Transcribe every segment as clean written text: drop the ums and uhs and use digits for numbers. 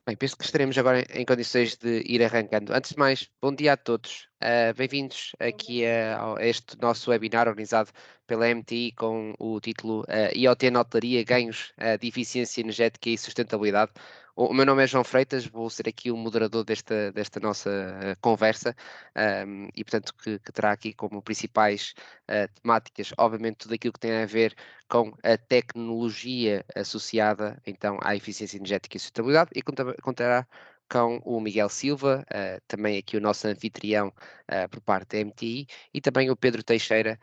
Bem, penso que estaremos agora em condições de ir arrancando. Antes de mais, bom dia a todos. Bem-vindos aqui a este nosso webinar organizado pela MTI com o título IoT na hotelaria, ganhos de eficiência energética e sustentabilidade. O meu nome é João Freitas, vou ser aqui o moderador desta nossa conversa e, portanto, que terá aqui como principais temáticas, obviamente, tudo aquilo que tem a ver com a tecnologia associada então à eficiência energética e sustentabilidade e contará com o Miguel Silva, também aqui o nosso anfitrião por parte da MTI, e também o Pedro Teixeira,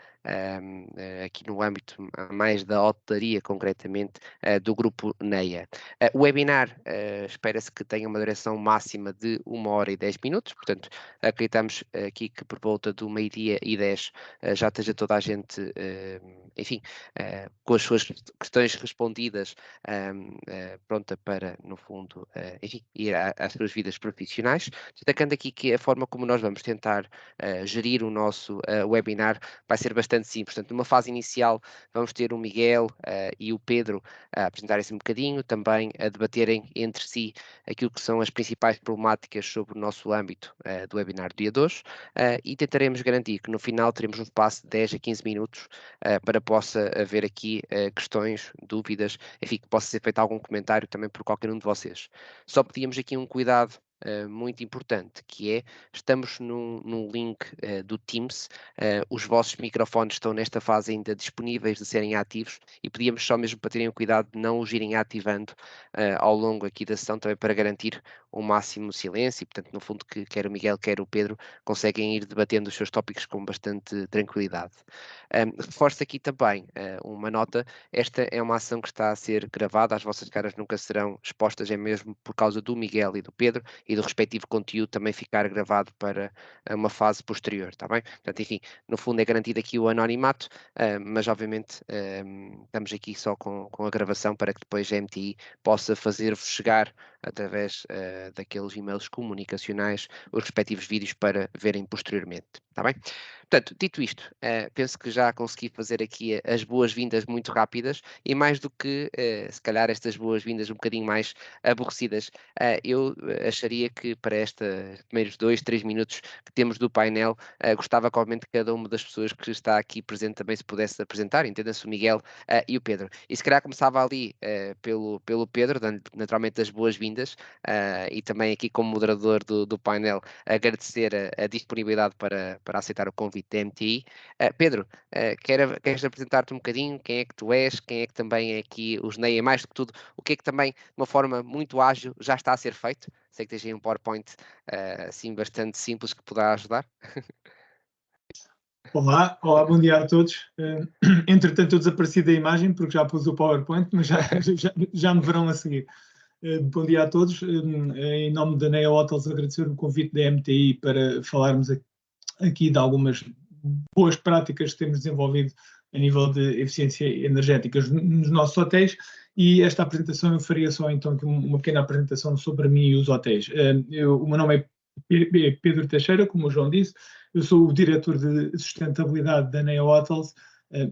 aqui no âmbito mais da hotelaria, concretamente, do grupo NEIA. O webinar espera-se que tenha uma duração máxima de 1 hora e 10 minutos, portanto, acreditamos aqui que por volta do meio-dia e 10 já esteja toda a gente, enfim, com as suas questões respondidas, pronta para, no fundo, enfim, ir às suas vidas profissionais. Destacando aqui que a forma como nós vamos tentar gerir o nosso webinar vai ser bastante simples. Portanto, numa fase inicial, vamos ter o Miguel e o Pedro a apresentarem-se um bocadinho, também a debaterem entre si aquilo que são as principais problemáticas sobre o nosso âmbito do webinar do dia de hoje, e tentaremos garantir que no final teremos um espaço de 10 a 15 minutos para possa haver aqui questões, dúvidas, enfim, que possa ser feito algum comentário também por qualquer um de vocês. Só pedimos aqui um cuidado muito importante, que é, estamos num link do Teams, os vossos microfones estão nesta fase ainda disponíveis de serem ativos e pedíamos só mesmo para terem o cuidado de não os irem ativando ao longo aqui da sessão, também para garantir o máximo silêncio e, portanto, no fundo, que quer o Miguel, quer o Pedro conseguem ir debatendo os seus tópicos com bastante tranquilidade. Reforço aqui também uma nota, esta é uma ação que está a ser gravada, as vossas caras nunca serão expostas, é mesmo por causa do Miguel e do Pedro e do respectivo conteúdo também ficar gravado para uma fase posterior, está bem? Portanto, enfim, no fundo é garantido aqui o anonimato, mas obviamente estamos aqui só com a gravação para que depois a MTI possa fazer-vos chegar através daqueles e-mails comunicacionais os respectivos vídeos para verem posteriormente, está bem? Portanto, dito isto, penso que já consegui fazer aqui as boas-vindas muito rápidas e mais do que, se calhar, estas boas-vindas um bocadinho mais aborrecidas, eu acharia que para estes primeiros 2, 3 minutos que temos do painel, gostava que, obviamente, cada uma das pessoas que está aqui presente também se pudesse apresentar, entenda-se o Miguel e o Pedro. E se calhar começava ali pelo Pedro, dando naturalmente as boas-vindas e também aqui como moderador do painel agradecer a disponibilidade para aceitar o convite da MTI. Pedro, queres apresentar-te um bocadinho? Quem é que tu és? Quem é que também é aqui os NEIA? Mais do que tudo, o que é que também, de uma forma muito ágil, já está a ser feito? Sei que tens aí um PowerPoint assim bastante simples que poderá ajudar. Olá, bom dia a todos. Entretanto, eu desapareci da imagem porque já pus o PowerPoint, mas já me verão a seguir. Bom dia a todos. Em nome da NEA Hotels, agradecer o convite da MTI para falarmos aqui de algumas boas práticas que temos desenvolvido a nível de eficiência energética nos nossos hotéis, e esta apresentação eu faria só então uma pequena apresentação sobre mim e os hotéis. O meu nome é Pedro Teixeira, como o João disse, eu sou o diretor de sustentabilidade da NEA Hotels,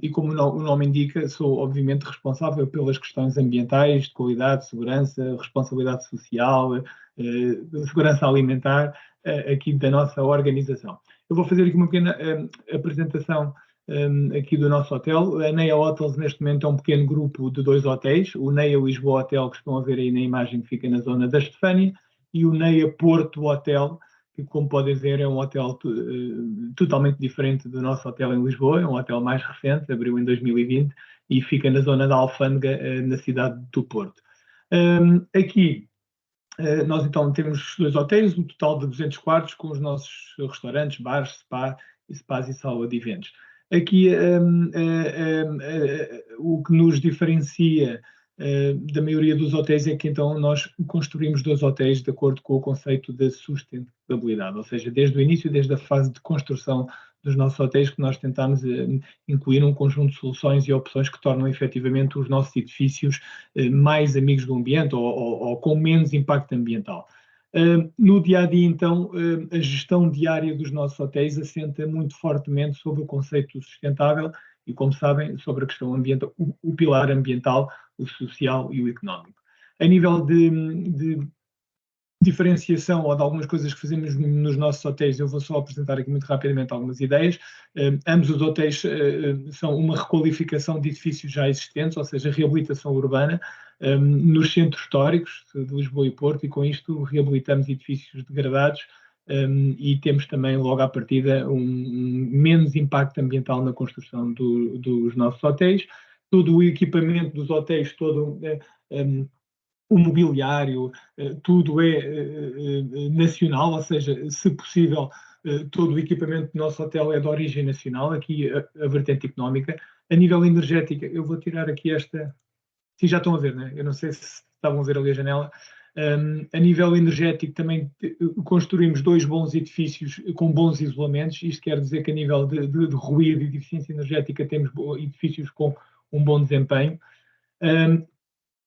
e como o nome indica, sou obviamente responsável pelas questões ambientais, de qualidade, segurança, responsabilidade social, segurança alimentar, aqui da nossa organização. Eu vou fazer aqui uma pequena apresentação aqui do nosso hotel. A NEA Hotels, neste momento, é um pequeno grupo de 2 hotéis. O NEA Lisboa Hotel, que estão a ver aí na imagem, que fica na zona da Estefânia, e o NEA Porto Hotel, que, como podem ver, é um hotel totalmente diferente do nosso hotel em Lisboa. É um hotel mais recente, abriu em 2020 e fica na zona da Alfândega, na cidade do Porto. Aqui nós então temos 2 hotéis, um total de 200 quartos, com os nossos restaurantes, bares, spas e sala de eventos. Aqui o que nos diferencia da maioria dos hotéis é que então nós construímos 2 hotéis de acordo com o conceito de sustentabilidade, ou seja, desde o início, desde a fase de construção dos nossos hotéis, que nós tentamos incluir um conjunto de soluções e opções que tornam efetivamente os nossos edifícios mais amigos do ambiente ou com menos impacto ambiental. No dia a dia, então, a gestão diária dos nossos hotéis assenta muito fortemente sobre o conceito sustentável e, como sabem, sobre a questão ambiental, o pilar ambiental, o social e o económico. A nível de diferenciação ou de algumas coisas que fazemos nos nossos hotéis, eu vou só apresentar aqui muito rapidamente algumas ideias. Ambos os hotéis são uma requalificação de edifícios já existentes, ou seja, reabilitação urbana, nos centros históricos de Lisboa e Porto, e com isto reabilitamos edifícios degradados e temos também logo à partida um menos impacto ambiental na construção dos nossos hotéis. Todo o equipamento dos hotéis, todo o mobiliário, tudo é nacional, ou seja, se possível, todo o equipamento do nosso hotel é de origem nacional, aqui a vertente económica. A nível energética, eu vou tirar aqui esta. Sim, já estão a ver, né? Eu não sei se estavam a ver ali a janela. A nível energético também construímos 2 bons edifícios com bons isolamentos. Isto quer dizer que a nível de ruído e de eficiência energética temos edifícios com um bom desempenho.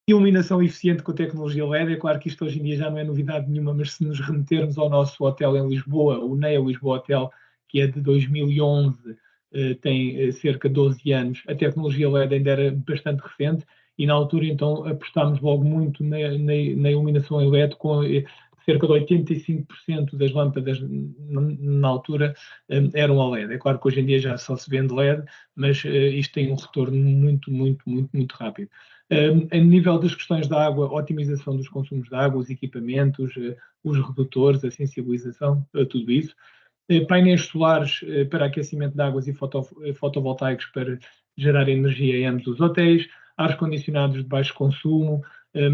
Iluminação eficiente com tecnologia LED, é claro que isto hoje em dia já não é novidade nenhuma, mas se nos remetermos ao nosso hotel em Lisboa, o NEA Lisboa Hotel, que é de 2011, tem cerca de 12 anos, a tecnologia LED ainda era bastante recente, e na altura então apostámos logo muito na iluminação em LED, com cerca de 85% das lâmpadas na altura eram a LED. É claro que hoje em dia já só se vende LED, mas isto tem um retorno muito rápido. A nível das questões da água, otimização dos consumos de água, os equipamentos, os redutores, a sensibilização, tudo isso. Painéis solares para aquecimento de águas e fotovoltaicos para gerar energia em ambos os hotéis, ar-condicionados de baixo consumo. A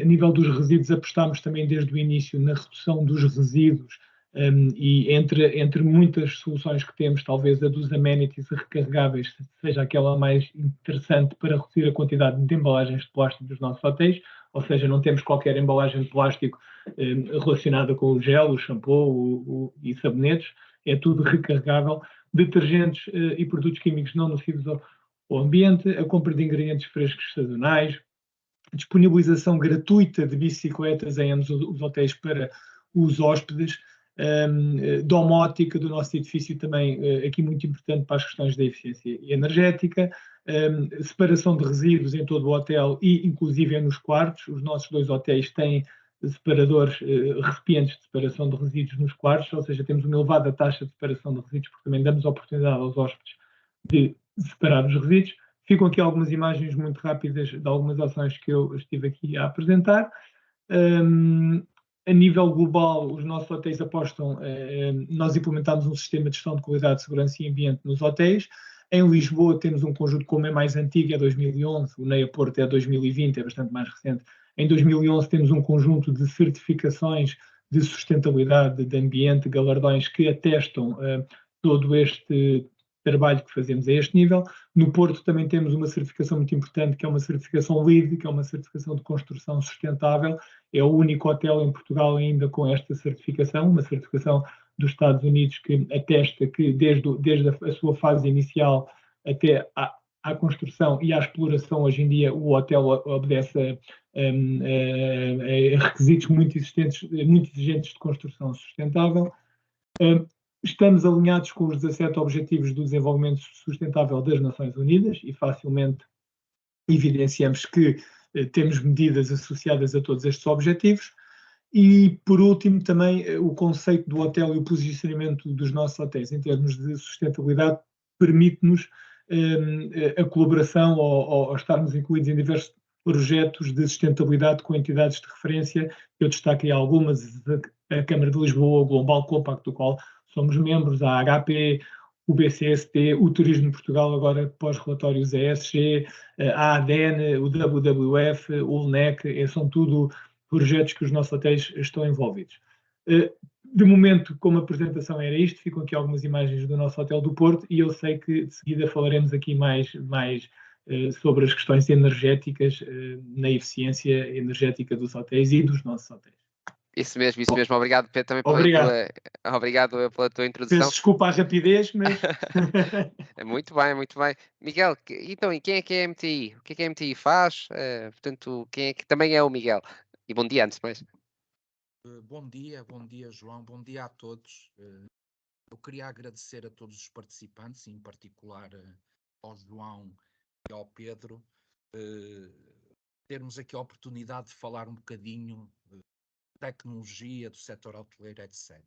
nível dos resíduos, apostámos também desde o início na redução dos resíduos, e entre muitas soluções que temos, talvez a dos amenities recarregáveis seja aquela mais interessante para reduzir a quantidade de embalagens de plástico dos nossos hotéis, ou seja, não temos qualquer embalagem de plástico relacionada com o gel, o shampoo e sabonetes, é tudo recarregável. Detergentes e produtos químicos não nocivos ao ambiente, a compra de ingredientes frescos sazonais, disponibilização gratuita de bicicletas em ambos os hotéis para os hóspedes, domótica do nosso edifício também, aqui muito importante para as questões da eficiência energética, separação de resíduos em todo o hotel e inclusive nos quartos. Os nossos 2 hotéis têm separadores, recipientes de separação de resíduos nos quartos, ou seja, temos uma elevada taxa de separação de resíduos, porque também damos a oportunidade aos hóspedes de separar os resíduos. Ficam aqui algumas imagens muito rápidas de algumas ações que eu estive aqui a apresentar. A nível global, os nossos hotéis apostam, nós implementamos um sistema de gestão de qualidade, segurança e ambiente nos hotéis. Em Lisboa temos um conjunto, como é mais antigo, é 2011, o NEA Porto é 2020, é bastante mais recente. Em 2011 temos um conjunto de certificações de sustentabilidade, de ambiente, galardões que atestam todo este trabalho que fazemos a este nível. No Porto também temos uma certificação muito importante, que é uma certificação LEED, que é uma certificação de construção sustentável. É o único hotel em Portugal ainda com esta certificação, uma certificação dos Estados Unidos que atesta que desde a sua fase inicial até à construção e à exploração, hoje em dia o hotel obedece a requisitos muito exigentes de construção sustentável. Estamos alinhados com os 17 Objetivos do Desenvolvimento Sustentável das Nações Unidas e facilmente evidenciamos que temos medidas associadas a todos estes objetivos. E, por último, também o conceito do hotel e o posicionamento dos nossos hotéis em termos de sustentabilidade permite-nos a colaboração ou estarmos incluídos em diversos projetos de sustentabilidade com entidades de referência. Eu destaquei algumas, a Câmara de Lisboa, o Global Compact, do qual somos membros, a HP, o BCST, o Turismo de Portugal, agora pós-relatórios ESG, a ADN, o WWF, o LNEC, são tudo projetos que os nossos hotéis estão envolvidos. De momento, como apresentação era isto, ficam aqui algumas imagens do nosso Hotel do Porto e eu sei que de seguida falaremos aqui mais sobre as questões energéticas, na eficiência energética dos hotéis e dos nossos hotéis. Isso mesmo. Obrigado, Pedro, também obrigado pela tua introdução. Peço desculpa a rapidez, mas... Muito bem. Miguel, então, e quem é a MTI? O que é a MTI faz? Portanto, quem é que também é o Miguel? E bom dia, antes de mais. Bom dia, João, bom dia a todos. Eu queria agradecer a todos os participantes, em particular ao João e ao Pedro, termos aqui a oportunidade de falar um bocadinho tecnologia, do setor hoteleiro, etc.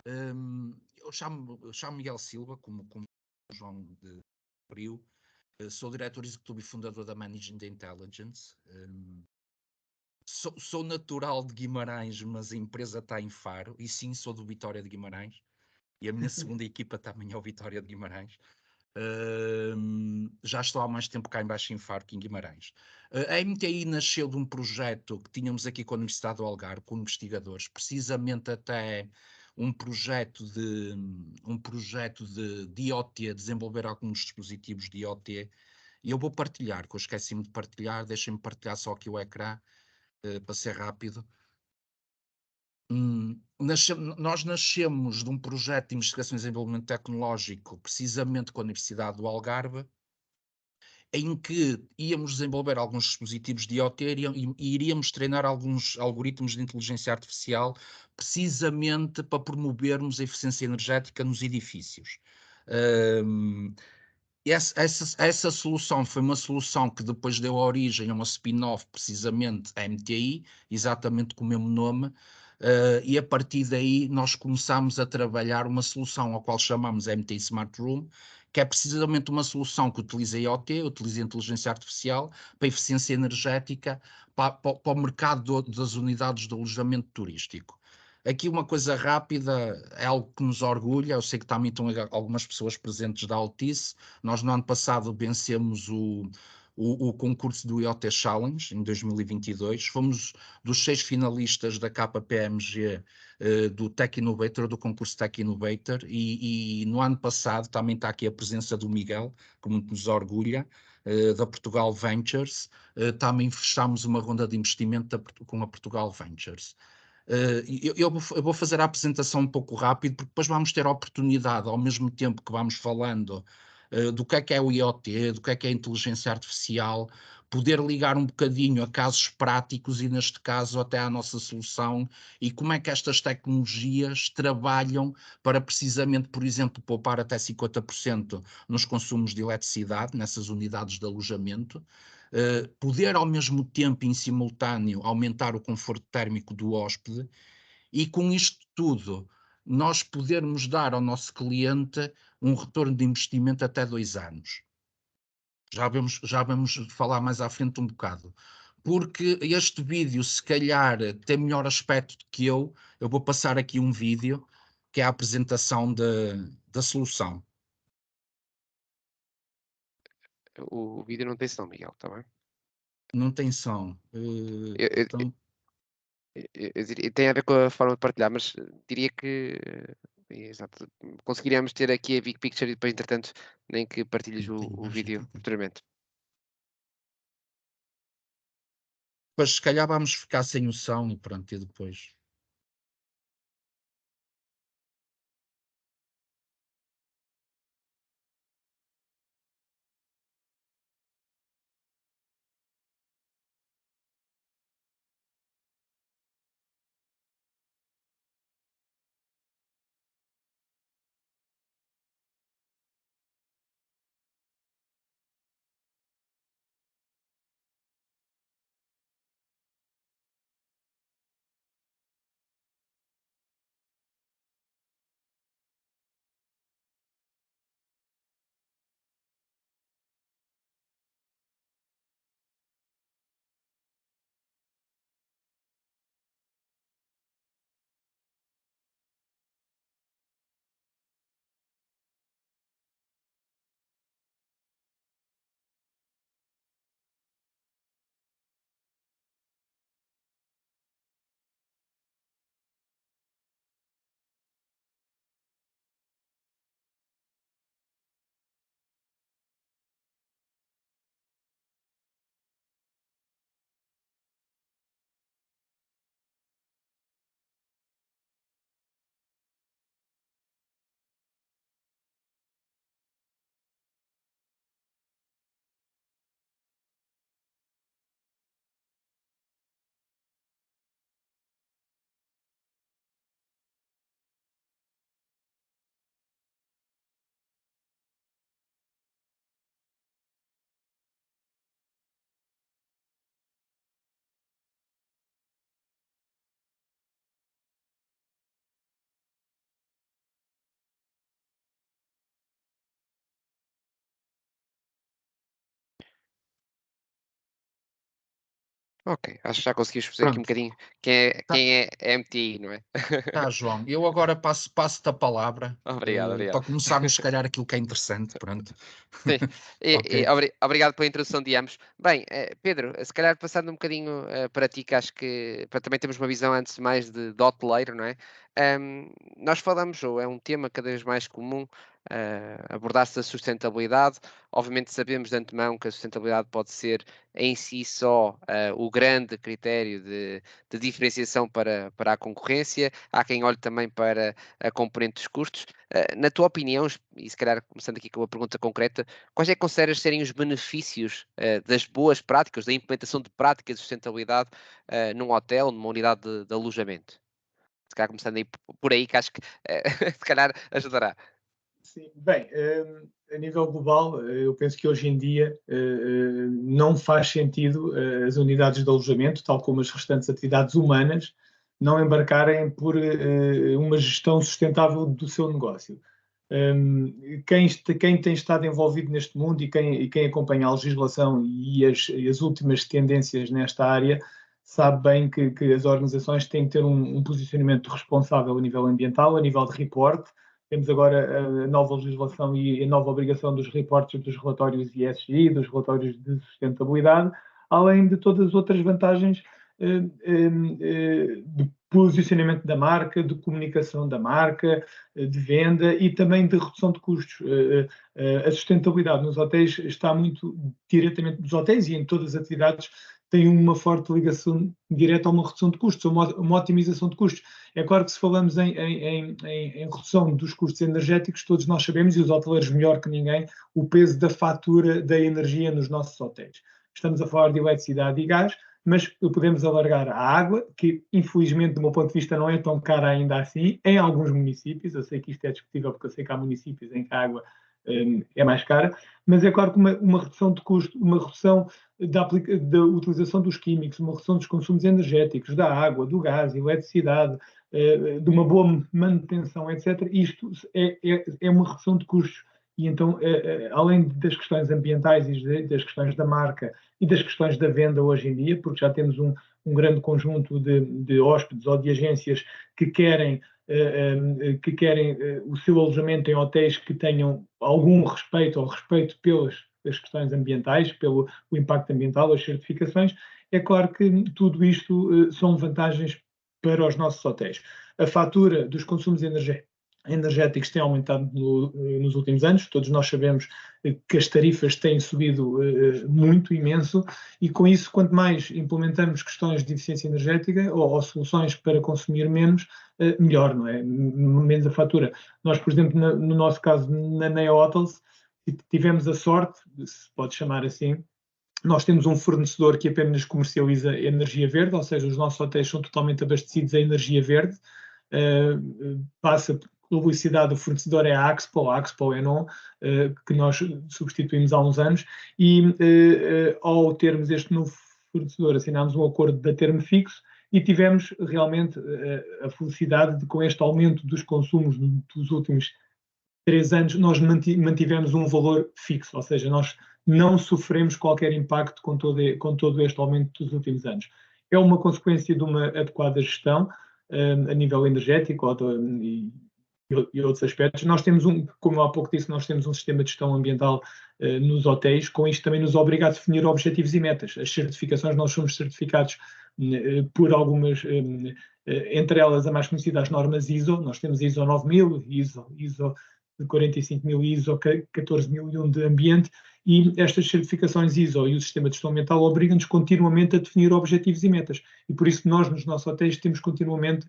Eu chamo Miguel Silva, como o João referiu, sou diretor executivo e fundador da Managing Intelligence. Sou natural de Guimarães, mas a empresa está em Faro, e sim, sou do Vitória de Guimarães, e a minha segunda equipa também é o Vitória de Guimarães. Já estou há mais tempo cá embaixo em Faro que em Guimarães. A MTI nasceu de um projeto que tínhamos aqui com a Universidade do Algarve, com investigadores, precisamente até um projeto de IoT, desenvolver alguns dispositivos de IoT, e eu vou partilhar, que eu esqueci-me de partilhar, deixem-me partilhar só aqui o ecrã, para ser rápido. Nós nascemos de um projeto de investigação e desenvolvimento tecnológico, precisamente com a Universidade do Algarve, em que íamos desenvolver alguns dispositivos de IoT e iríamos treinar alguns algoritmos de inteligência artificial, precisamente para promovermos a eficiência energética nos edifícios. Essa solução foi uma solução que depois deu origem a uma spin-off, precisamente a MTI, exatamente com o mesmo nome, e a partir daí nós começámos a trabalhar uma solução a qual chamamos MTI Smart Room, que é precisamente uma solução que utiliza IoT, utiliza inteligência artificial para eficiência energética, para o mercado das unidades de alojamento turístico. Aqui uma coisa rápida, é algo que nos orgulha, eu sei que também estão algumas pessoas presentes da Altice. Nós no ano passado vencemos o concurso do IoT Challenge, em 2022, fomos dos 6 finalistas da KPMG, do Tech Innovator, do concurso Tech Innovator, e no ano passado também está aqui a presença do Miguel, que muito nos orgulha, da Portugal Ventures. Também fechámos uma ronda de investimento com a Portugal Ventures. Eu vou fazer a apresentação um pouco rápido, porque depois vamos ter a oportunidade, ao mesmo tempo que vamos falando do que é o IoT, do que é a inteligência artificial, poder ligar um bocadinho a casos práticos e, neste caso, até à nossa solução, e como é que estas tecnologias trabalham para precisamente, por exemplo, poupar até 50% nos consumos de eletricidade, nessas unidades de alojamento. Poder ao mesmo tempo, em simultâneo, aumentar o conforto térmico do hóspede, e com isto tudo nós podermos dar ao nosso cliente um retorno de investimento até 2 anos. Já vamos falar mais à frente um bocado. Porque este vídeo, se calhar, tem melhor aspecto do que eu vou passar aqui um vídeo, que é a apresentação da solução. O vídeo não tem som, Miguel, está bem? Não tem som. Então, Tem a ver com a forma de partilhar, mas diria que exato, conseguiríamos ter aqui a Big Picture e depois, entretanto, nem que partilhes o vídeo futuramente. depois, se calhar, vamos ficar sem o som e pronto, e depois. Ok, acho que já conseguimos perceber aqui um Pronto, bocadinho tá, quem é a MTI, não é? tá, João. Eu agora passo-te a palavra Obrigado, obrigado. para começarmos, se calhar, aquilo que é interessante. Pronto. Sim, Ok. obrigado pela introdução de ambos. Bem, Pedro, se calhar passando um bocadinho para ti, que acho que para também termos uma visão antes de mais de hoteleiro, não é? Nós falamos, ou é um tema cada vez mais comum, abordar-se a sustentabilidade. Obviamente sabemos de antemão que a sustentabilidade pode ser em si só o grande critério de diferenciação para a concorrência. Há quem olhe também para a componente dos custos. Na tua opinião, e se calhar começando aqui com uma pergunta concreta, quais é que consideras serem os benefícios das boas práticas, da implementação de práticas de sustentabilidade num hotel, numa unidade de alojamento? Se calhar começando aí por aí, que acho que se calhar ajudará. Sim, bem, a nível global, eu penso que hoje em dia não faz sentido as unidades de alojamento, tal como as restantes atividades humanas, não embarcarem por uma gestão sustentável do seu negócio. Quem tem estado envolvido neste mundo e quem acompanha a legislação e as últimas tendências nesta área, sabe bem que as organizações têm que ter um posicionamento responsável a nível ambiental, a nível de report. Temos agora a nova legislação e a nova obrigação dos reportes dos relatórios ESG, dos relatórios de sustentabilidade, além de todas as outras vantagens de posicionamento da marca, de comunicação da marca, de venda e também de redução de custos. A sustentabilidade nos hotéis está muito diretamente nos hotéis e em todas as atividades tem uma forte ligação direta a uma redução de custos, a uma otimização de custos. É claro que se falamos em redução dos custos energéticos, todos nós sabemos, e os hoteleiros melhor que ninguém, o peso da fatura da energia nos nossos hotéis. Estamos a falar de eletricidade e gás, mas podemos alargar a água, que infelizmente, do meu ponto de vista, não é tão cara ainda assim, em alguns municípios. Eu sei que isto é discutível, porque eu sei que há municípios em que a água é mais cara, mas é claro que uma redução de custo, uma redução da utilização dos químicos, uma redução dos consumos energéticos, da água, do gás, eletricidade, de uma boa manutenção, etc., isto é uma redução de custos. E então, além das questões ambientais e das questões da marca e das questões da venda hoje em dia, porque já temos um grande conjunto de hóspedes ou de agências que querem o seu alojamento em hotéis que tenham algum respeito ou respeito pelas as questões ambientais, pelo o impacto ambiental, as certificações, é claro que tudo isto são vantagens para os nossos hotéis. A fatura dos consumos energéticos tem aumentado nos últimos anos, todos nós sabemos que as tarifas têm subido muito, imenso, e com isso, quanto mais implementamos questões de eficiência energética ou soluções para consumir menos, melhor, não é? Menos a fatura. Nós, por exemplo, no nosso caso, na Neo Hotels, tivemos a sorte, se pode chamar assim, nós temos um fornecedor que apenas comercializa energia verde, ou seja, os nossos hotéis são totalmente abastecidos a energia verde. Passa publicidade, o fornecedor é a Axpo Enon, que nós substituímos há uns anos, e ao termos este novo fornecedor, assinámos um acordo de termo fixo e tivemos realmente a felicidade de, com este aumento dos consumos dos últimos 3 anos, nós mantivemos um valor fixo, ou seja, nós não sofremos qualquer impacto com todo este aumento dos últimos anos. É uma consequência de uma adequada gestão a nível energético e outros aspectos. Nós temos como há pouco disse, nós temos um sistema de gestão ambiental nos hotéis, com isto também nos obriga a definir objetivos e metas. As certificações, nós somos certificados por algumas, entre elas a mais conhecida, as normas ISO, nós temos ISO 9000, ISO de 45.000 ISO 14001 de ambiente, e estas certificações ISO e o sistema de gestão ambiental obrigam-nos continuamente a definir objetivos e metas. E por isso nós, nos nossos hotéis, temos continuamente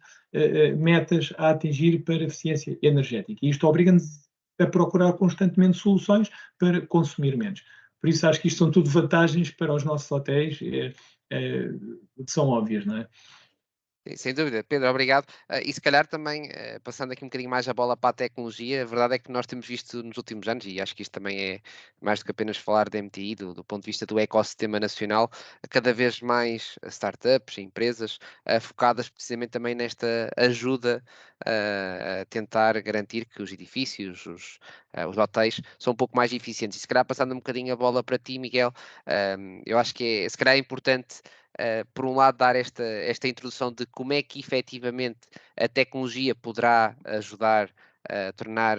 metas a atingir para eficiência energética. E isto obriga-nos a procurar constantemente soluções para consumir menos. Por isso acho que isto são tudo vantagens para os nossos hotéis, que são óbvias, não é? Sim, sem dúvida. Pedro, obrigado. E se calhar também, passando aqui um bocadinho mais a bola para a tecnologia, a verdade é que nós temos visto nos últimos anos, e acho que isto também é mais do que apenas falar da MTI, do ponto de vista do ecossistema nacional, cada vez mais startups, empresas, focadas precisamente também nesta ajuda a tentar garantir que os edifícios, os hotéis, são um pouco mais eficientes. E se calhar passando um bocadinho a bola para ti, Miguel, eu acho que se calhar é importante por um lado, dar esta introdução de como é que efetivamente a tecnologia poderá ajudar a tornar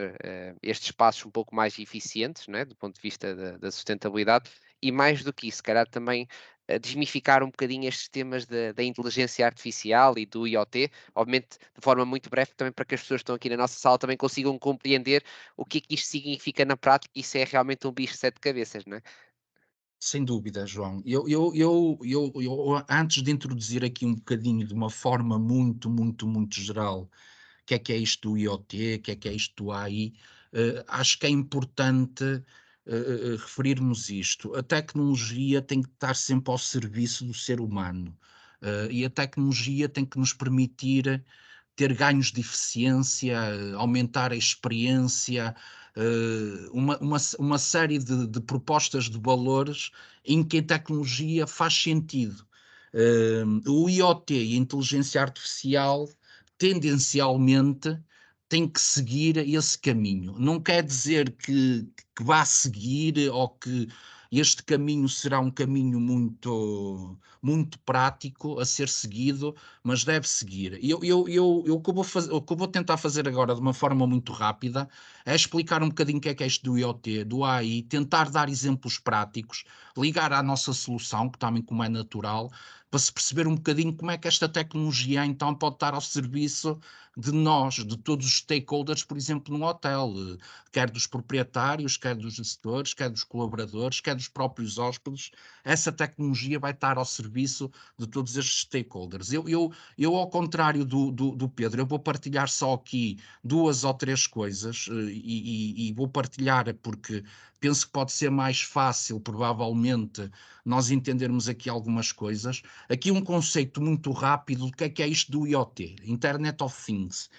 estes espaços um pouco mais eficientes, não é? Do ponto de vista da sustentabilidade, e mais do que isso, se calhar também desmificar um bocadinho estes temas da inteligência artificial e do IoT, obviamente de forma muito breve, também para que as pessoas que estão aqui na nossa sala também consigam compreender o que é que isto significa na prática, e isso é realmente um bicho de sete cabeças, não é? Sem dúvida, João. Antes de introduzir aqui um bocadinho de uma forma muito geral, o que é isto do IoT, o que é isto do AI, acho que é importante referirmos isto. A tecnologia tem que estar sempre ao serviço do ser humano, e a tecnologia tem que nos permitir ter ganhos de eficiência, aumentar a experiência, uma série de propostas de valores em que a tecnologia faz sentido. O IoT e a inteligência artificial tendencialmente tem que seguir esse caminho. Não quer dizer que vá seguir ou que este caminho será um caminho muito prático a ser seguido, mas deve seguir. O que o que eu vou tentar fazer agora de uma forma muito rápida é explicar um bocadinho o que é isto do IoT, do AI, tentar dar exemplos práticos, ligar à nossa solução, que também como é natural, para se perceber um bocadinho como é que esta tecnologia então pode estar ao serviço de nós, de todos os stakeholders, por exemplo, num hotel, quer dos proprietários, quer dos gestores, quer dos colaboradores, quer dos próprios hóspedes. Essa tecnologia vai estar ao serviço de todos estes stakeholders. Eu ao contrário do Pedro, eu vou partilhar só aqui 2 ou 3 coisas, e vou partilhar porque penso que pode ser mais fácil, provavelmente, nós entendermos aqui algumas coisas. Aqui um conceito muito rápido do que é isto do IoT, Internet of Things.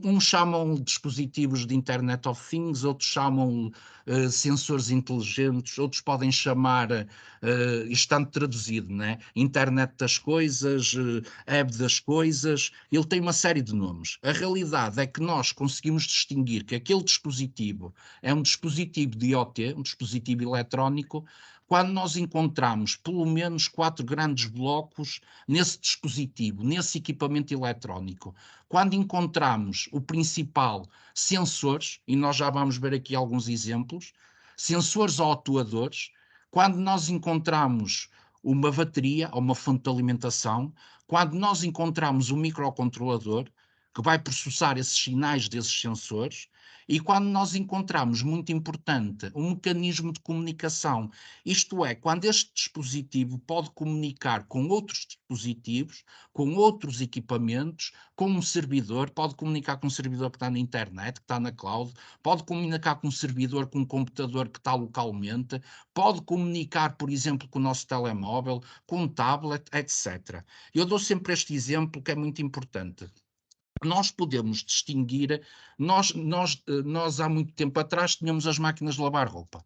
Uns chamam dispositivos de Internet of Things, outros chamam sensores inteligentes, outros podem chamar, estando traduzido, né? Internet das coisas, Web das coisas, ele tem uma série de nomes. A realidade é que nós conseguimos distinguir que aquele dispositivo é um dispositivo de IoT, um dispositivo eletrónico, quando nós encontramos pelo menos 4 grandes blocos nesse dispositivo, nesse equipamento eletrónico. Quando encontramos o principal, sensores, e nós já vamos ver aqui alguns exemplos, sensores ou atuadores, quando nós encontramos uma bateria ou uma fonte de alimentação, quando nós encontramos um microcontrolador que vai processar esses sinais desses sensores, e quando nós encontramos, muito importante, um mecanismo de comunicação, isto é, quando este dispositivo pode comunicar com outros dispositivos, com outros equipamentos, com um servidor, pode comunicar com um servidor que está na internet, que está na cloud, pode comunicar com um servidor, com um computador que está localmente, pode comunicar, por exemplo, com o nosso telemóvel, com um tablet, etc. Eu dou sempre este exemplo que é muito importante. Nós podemos distinguir, nós há muito tempo atrás tínhamos as máquinas de lavar roupa.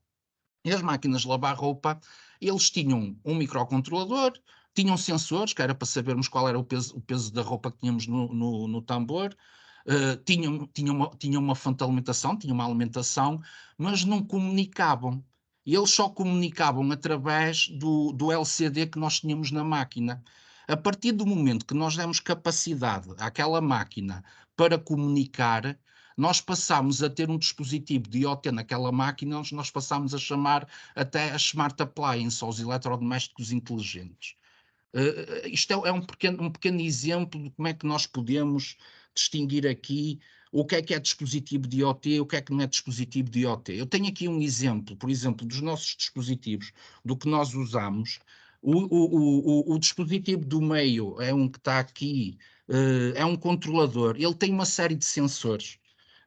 E as máquinas de lavar roupa, eles tinham um microcontrolador, tinham sensores, que era para sabermos qual era o peso da roupa que tínhamos no tambor, tinham uma fonte de alimentação, tinham uma alimentação, mas não comunicavam. E eles só comunicavam através do LCD que nós tínhamos na máquina. A partir do momento que nós demos capacidade àquela máquina para comunicar, nós passámos a ter um dispositivo de IoT naquela máquina, nós passámos a chamar até as Smart Appliances, ou os eletrodomésticos inteligentes. Isto é um pequeno exemplo de como é que nós podemos distinguir aqui o que é dispositivo de IoT, o que é que não é dispositivo de IoT. Eu tenho aqui um exemplo, por exemplo, dos nossos dispositivos, do que nós usamos. O dispositivo do meio é um que está aqui, é um controlador, ele tem uma série de sensores.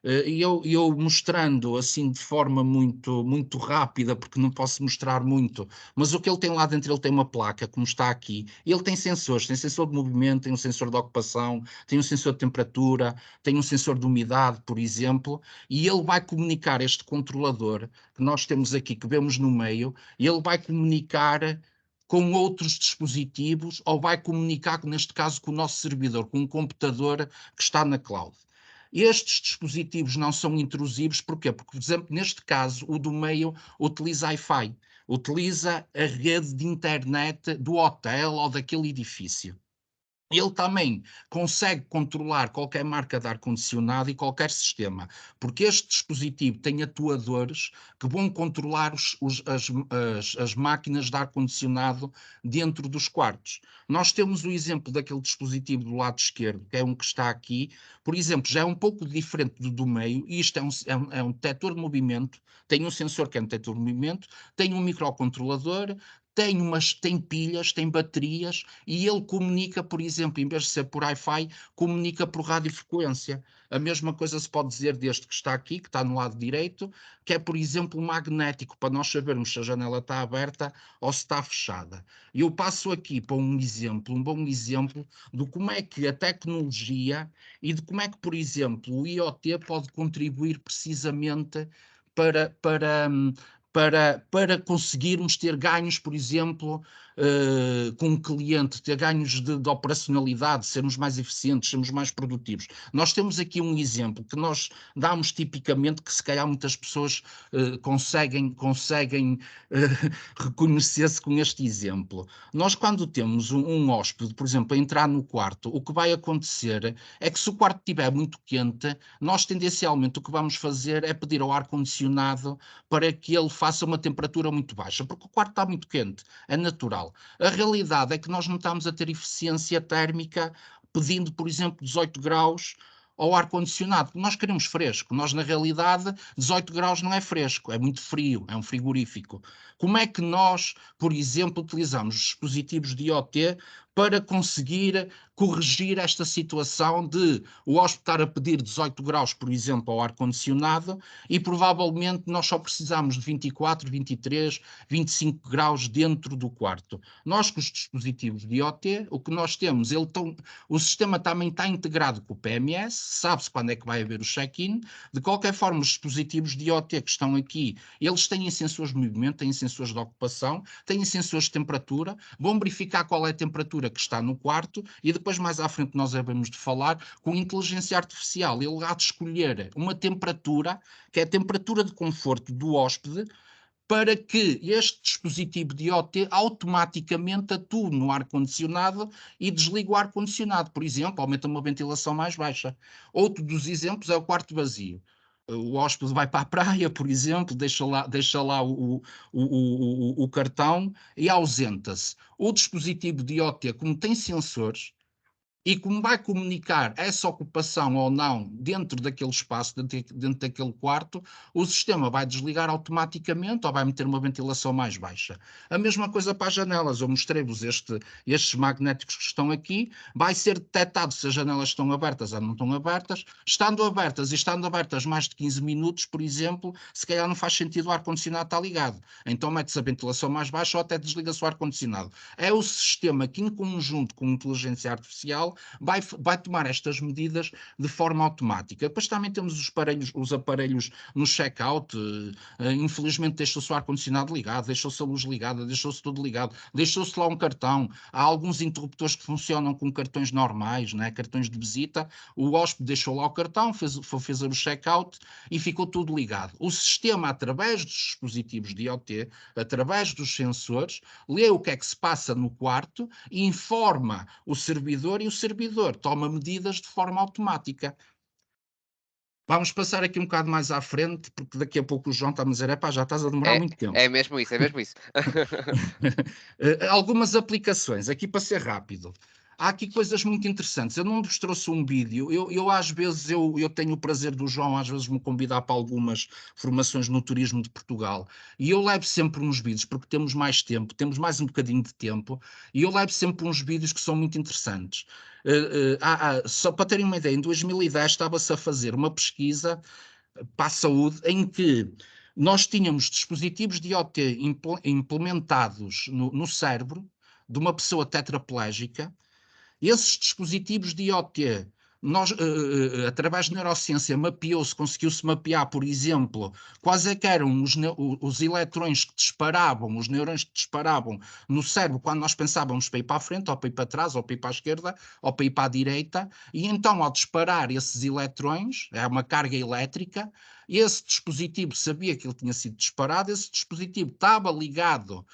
E eu mostrando assim de forma muito rápida, porque não posso mostrar muito, mas o que ele tem lá dentro, ele tem uma placa, como está aqui, e ele tem sensores, tem sensor de movimento, tem um sensor de ocupação, tem um sensor de temperatura, tem um sensor de umidade, por exemplo, e ele vai comunicar este controlador que nós temos aqui, que vemos no meio, e ele vai comunicar com outros dispositivos, ou vai comunicar, neste caso, com o nosso servidor, com um computador que está na cloud. Estes dispositivos não são intrusivos, porquê? Porque, por exemplo, neste caso, o do meio utiliza Wi-Fi. utiliza a rede de internet do hotel ou daquele edifício. Ele também consegue controlar qualquer marca de ar-condicionado e qualquer sistema, porque este dispositivo tem atuadores que vão controlar as máquinas de ar-condicionado dentro dos quartos. Nós temos o exemplo daquele dispositivo do lado esquerdo, que é um que está aqui, por exemplo, já é um pouco diferente do meio, e isto é um detector de movimento, tem um sensor que é um detector de movimento, tem um microcontrolador, tem pilhas, tem baterias, e ele comunica, por exemplo, em vez de ser por Wi-Fi, comunica por radiofrequência. A mesma coisa se pode dizer deste que está aqui, que está no lado direito, que é, por exemplo, magnético, para nós sabermos se a janela está aberta ou se está fechada. E eu passo aqui para um bom exemplo de como é que a tecnologia e de como é que, por exemplo, o IoT pode contribuir precisamente para conseguirmos ter ganhos, por exemplo, com um cliente, ter ganhos de operacionalidade, sermos mais eficientes, sermos mais produtivos. Nós temos aqui um exemplo que nós damos tipicamente, que se calhar muitas pessoas conseguem reconhecer-se com este exemplo. Nós, quando temos um hóspede, por exemplo, a entrar no quarto, o que vai acontecer é que, se o quarto estiver muito quente, nós tendencialmente o que vamos fazer é pedir ao ar-condicionado para que ele faça uma temperatura muito baixa, porque o quarto está muito quente, é natural. A realidade é que nós não estamos a ter eficiência térmica pedindo, por exemplo, 18 graus ao ar-condicionado. Nós queremos fresco. Nós, na realidade, 18 graus não é fresco, é muito frio, é um frigorífico. Como é que nós, por exemplo, utilizamos os dispositivos de IoT para conseguir corrigir esta situação de o hóspede estar a pedir 18 graus, por exemplo, ao ar-condicionado, e provavelmente nós só precisamos de 24, 23, 25 graus dentro do quarto. Nós, com os dispositivos de IoT, o que nós temos, o sistema também está integrado com o PMS, sabe-se quando é que vai haver o check-in. De qualquer forma, os dispositivos de IoT que estão aqui, eles têm sensores de movimento, têm sensores de ocupação, têm sensores de temperatura, vão verificar qual é a temperatura que está no quarto, e depois mais à frente nós havemos de falar com inteligência artificial. Ele há de escolher uma temperatura, que é a temperatura de conforto do hóspede, para que este dispositivo de IoT automaticamente atue no ar-condicionado e desligue o ar-condicionado. Por exemplo, aumenta uma ventilação mais baixa. Outro dos exemplos é o quarto vazio. O hóspede vai para a praia, por exemplo, deixa lá o cartão e ausenta-se. O dispositivo de IoT, como tem sensores, e como vai comunicar essa ocupação ou não dentro daquele espaço, dentro daquele quarto, o sistema vai desligar automaticamente ou vai meter uma ventilação mais baixa. A mesma coisa para as janelas. Eu mostrei-vos estes magnéticos que estão aqui. Vai ser detectado se as janelas estão abertas ou não estão abertas. Estando abertas mais de 15 minutos, por exemplo, se calhar não faz sentido o ar-condicionado estar ligado. Então mete-se a ventilação mais baixa ou até desliga-se o ar-condicionado. É o sistema que, em conjunto com a inteligência artificial, vai tomar estas medidas de forma automática. Depois também temos os aparelhos no check-out. Infelizmente deixou-se o ar-condicionado ligado, deixou-se a luz ligada, deixou-se tudo ligado, deixou-se lá um cartão. Há alguns interruptores que funcionam com cartões normais, né? Cartões de visita. O hóspede deixou lá o cartão, fez o check-out e ficou tudo ligado. O sistema, através dos dispositivos de IoT, através dos sensores, lê o que é que se passa no quarto e informa o servidor, e o servidor toma medidas de forma automática. Vamos passar aqui um bocado mais à frente, porque daqui a pouco o João está a dizer: epá, já estás a demorar muito tempo. É mesmo isso, é mesmo isso. Algumas aplicações, aqui para ser rápido. Há aqui coisas muito interessantes. Eu não vos trouxe um vídeo. Eu às vezes, eu tenho o prazer do João, às vezes, me convidar para algumas formações no turismo de Portugal. E eu levo sempre uns vídeos, porque temos mais tempo, temos mais um bocadinho de tempo, e eu levo sempre uns vídeos que são muito interessantes. Só para terem uma ideia, em 2010 estava-se a fazer uma pesquisa para a saúde em que nós tínhamos dispositivos de IoT implementados no cérebro de uma pessoa tetraplégica. Esses dispositivos de IoT nós, através de neurociência, conseguiu-se mapear, por exemplo, quais é que eram os eletrões que disparavam, os neurônios que disparavam no cérebro quando nós pensávamos para ir para a frente, ou para ir para trás, ou para ir para a esquerda, ou para ir para a direita, e então, ao disparar esses eletrões, é uma carga elétrica, esse dispositivo sabia que ele tinha sido disparado, esse dispositivo estava ligado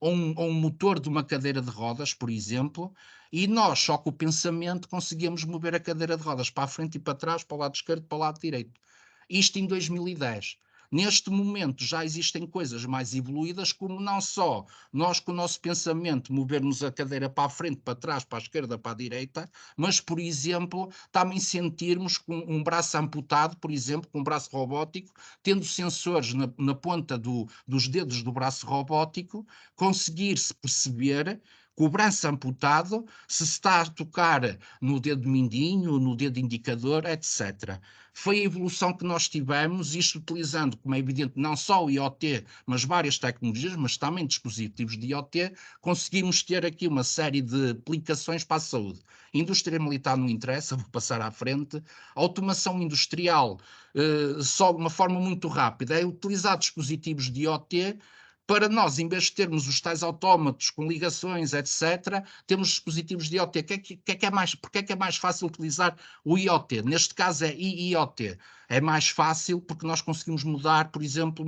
a um motor de uma cadeira de rodas, por exemplo, e nós, só com o pensamento, conseguíamos mover a cadeira de rodas para a frente e para trás, para o lado esquerdo, para o lado direito. Isto em 2010. Neste momento já existem coisas mais evoluídas, como não só nós, com o nosso pensamento, movermos a cadeira para a frente, para trás, para a esquerda, para a direita, mas, por exemplo, também sentirmos com um braço amputado, por exemplo, com um braço robótico, tendo sensores na ponta dos dedos do braço robótico, conseguir-se perceber com o braço amputado, se está a tocar no dedo mindinho, no dedo indicador, etc. Foi a evolução que nós tivemos, isto utilizando, como é evidente, não só o IoT, mas várias tecnologias, mas também dispositivos de IoT, conseguimos ter aqui uma série de aplicações para a saúde. Indústria militar não interessa, vou passar à frente. Automação industrial, só de uma forma muito rápida, é utilizar dispositivos de IoT para nós, em vez de termos os tais autómatos com ligações, etc., temos dispositivos de IoT. Porque é que é mais fácil utilizar o IoT? Neste caso é IIoT. É mais fácil porque nós conseguimos mudar, por exemplo,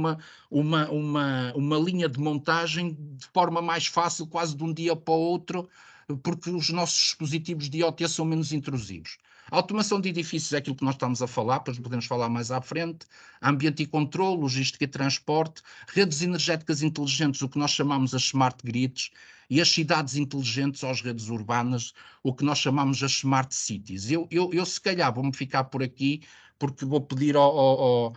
uma linha de montagem de forma mais fácil, quase de um dia para o outro, porque os nossos dispositivos de IoT são menos intrusivos. A automação de edifícios é aquilo que nós estamos a falar, depois podemos falar mais à frente. Ambiente e controle, logística e transporte, redes energéticas inteligentes, o que nós chamamos as smart grids, e as cidades inteligentes, ou as redes urbanas, o que nós chamamos as smart cities. Eu se calhar vou-me ficar por aqui, porque vou pedir ao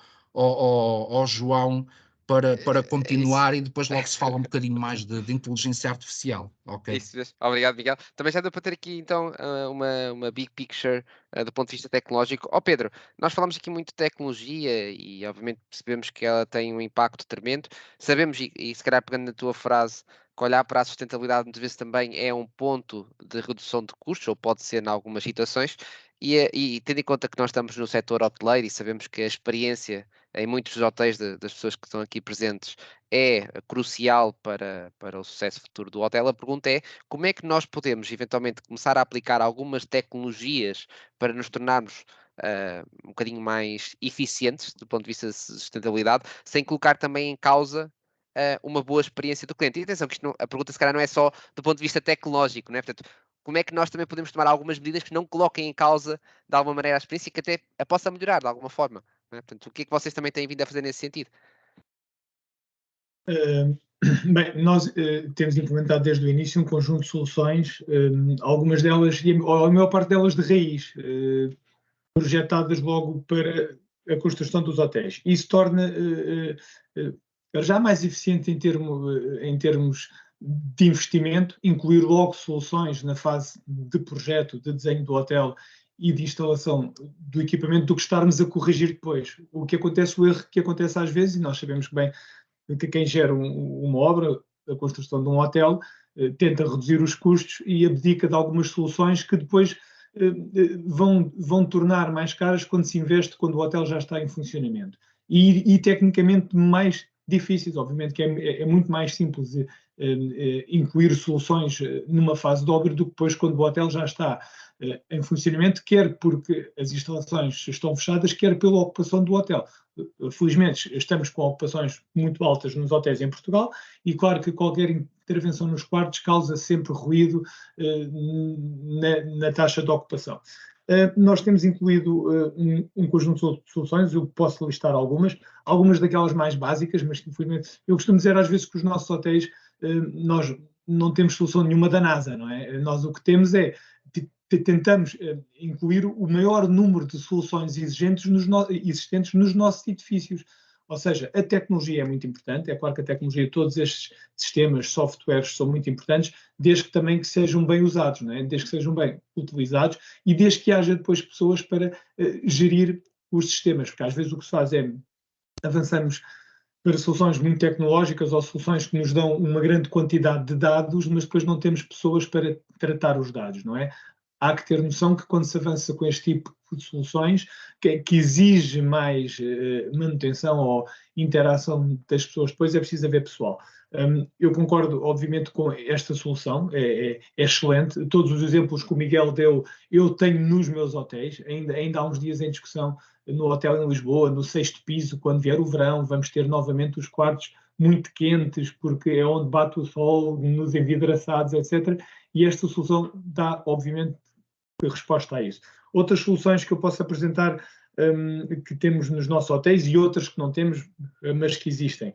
João para continuar, e depois logo se fala um bocadinho mais de inteligência artificial, ok? Isso mesmo. Obrigado, Miguel. Também já deu para ter aqui então uma big picture do ponto de vista tecnológico. Ó Pedro, nós falamos aqui muito de tecnologia e obviamente percebemos que ela tem um impacto tremendo. Sabemos, e se calhar pegando na tua frase, que olhar para a sustentabilidade muitas vezes também é um ponto de redução de custos, ou pode ser em algumas situações, e tendo em conta que nós estamos no setor hoteleiro e sabemos que a experiência em muitos dos hotéis das pessoas que estão aqui presentes é crucial para o sucesso futuro do hotel, a pergunta é como é que nós podemos eventualmente começar a aplicar algumas tecnologias para nos tornarmos um bocadinho mais eficientes do ponto de vista de sustentabilidade, sem colocar também em causa uma boa experiência do cliente. E atenção, que a pergunta se calhar não é só do ponto de vista tecnológico, não é? Portanto, como é que nós também podemos tomar algumas medidas que não coloquem em causa de alguma maneira a experiência e que até a possa melhorar de alguma forma, não é? Portanto, o que é que vocês também têm vindo a fazer nesse sentido? Bem, nós temos implementado desde o início um conjunto de soluções, algumas delas, ou a maior parte delas de raiz, projetadas logo para a construção dos hotéis. Isso torna já mais eficiente em termos de investimento, incluir logo soluções na fase de projeto, de desenho do hotel e de instalação do equipamento, do que estarmos a corrigir depois. O erro que acontece às vezes, e nós sabemos que bem que quem gera uma obra, a construção de um hotel, tenta reduzir os custos e abdica de algumas soluções que depois vão tornar mais caras quando se investe, quando o hotel já está em funcionamento. E tecnicamente mais difíceis, obviamente que é muito mais simples incluir soluções numa fase de obra do que depois quando o hotel já está em funcionamento, quer porque as instalações estão fechadas, quer pela ocupação do hotel. Felizmente estamos com ocupações muito altas nos hotéis em Portugal e claro que qualquer intervenção nos quartos causa sempre ruído na taxa de ocupação. Nós temos incluído um conjunto de soluções, eu posso listar algumas daquelas mais básicas, mas infelizmente eu costumo dizer às vezes que os nossos hotéis, nós não temos solução nenhuma da NASA, não é? Nós o que temos é tentamos incluir o maior número de soluções existentes nos nossos edifícios. Ou seja, a tecnologia é muito importante, é claro que a tecnologia, todos estes sistemas, softwares são muito importantes, desde que também que sejam bem usados, não é? Desde que sejam bem utilizados e desde que haja depois pessoas para gerir os sistemas, porque às vezes o que se faz é avançamos para soluções muito tecnológicas ou soluções que nos dão uma grande quantidade de dados, mas depois não temos pessoas para tratar os dados, não é? há que ter noção que quando se avança com este tipo de soluções, que exige mais manutenção ou interação das pessoas, depois é preciso haver pessoal. Eu concordo, obviamente, com esta solução, é excelente. Todos os exemplos que o Miguel deu, eu tenho nos meus hotéis, ainda há uns dias em discussão no hotel em Lisboa, no 6º piso, quando vier o verão, vamos ter novamente os quartos muito quentes, porque é onde bate o sol, nos envidraçados, etc. E esta solução dá, obviamente, resposta a isso. Outras soluções que eu posso apresentar que temos nos nossos hotéis e outras que não temos, mas que existem.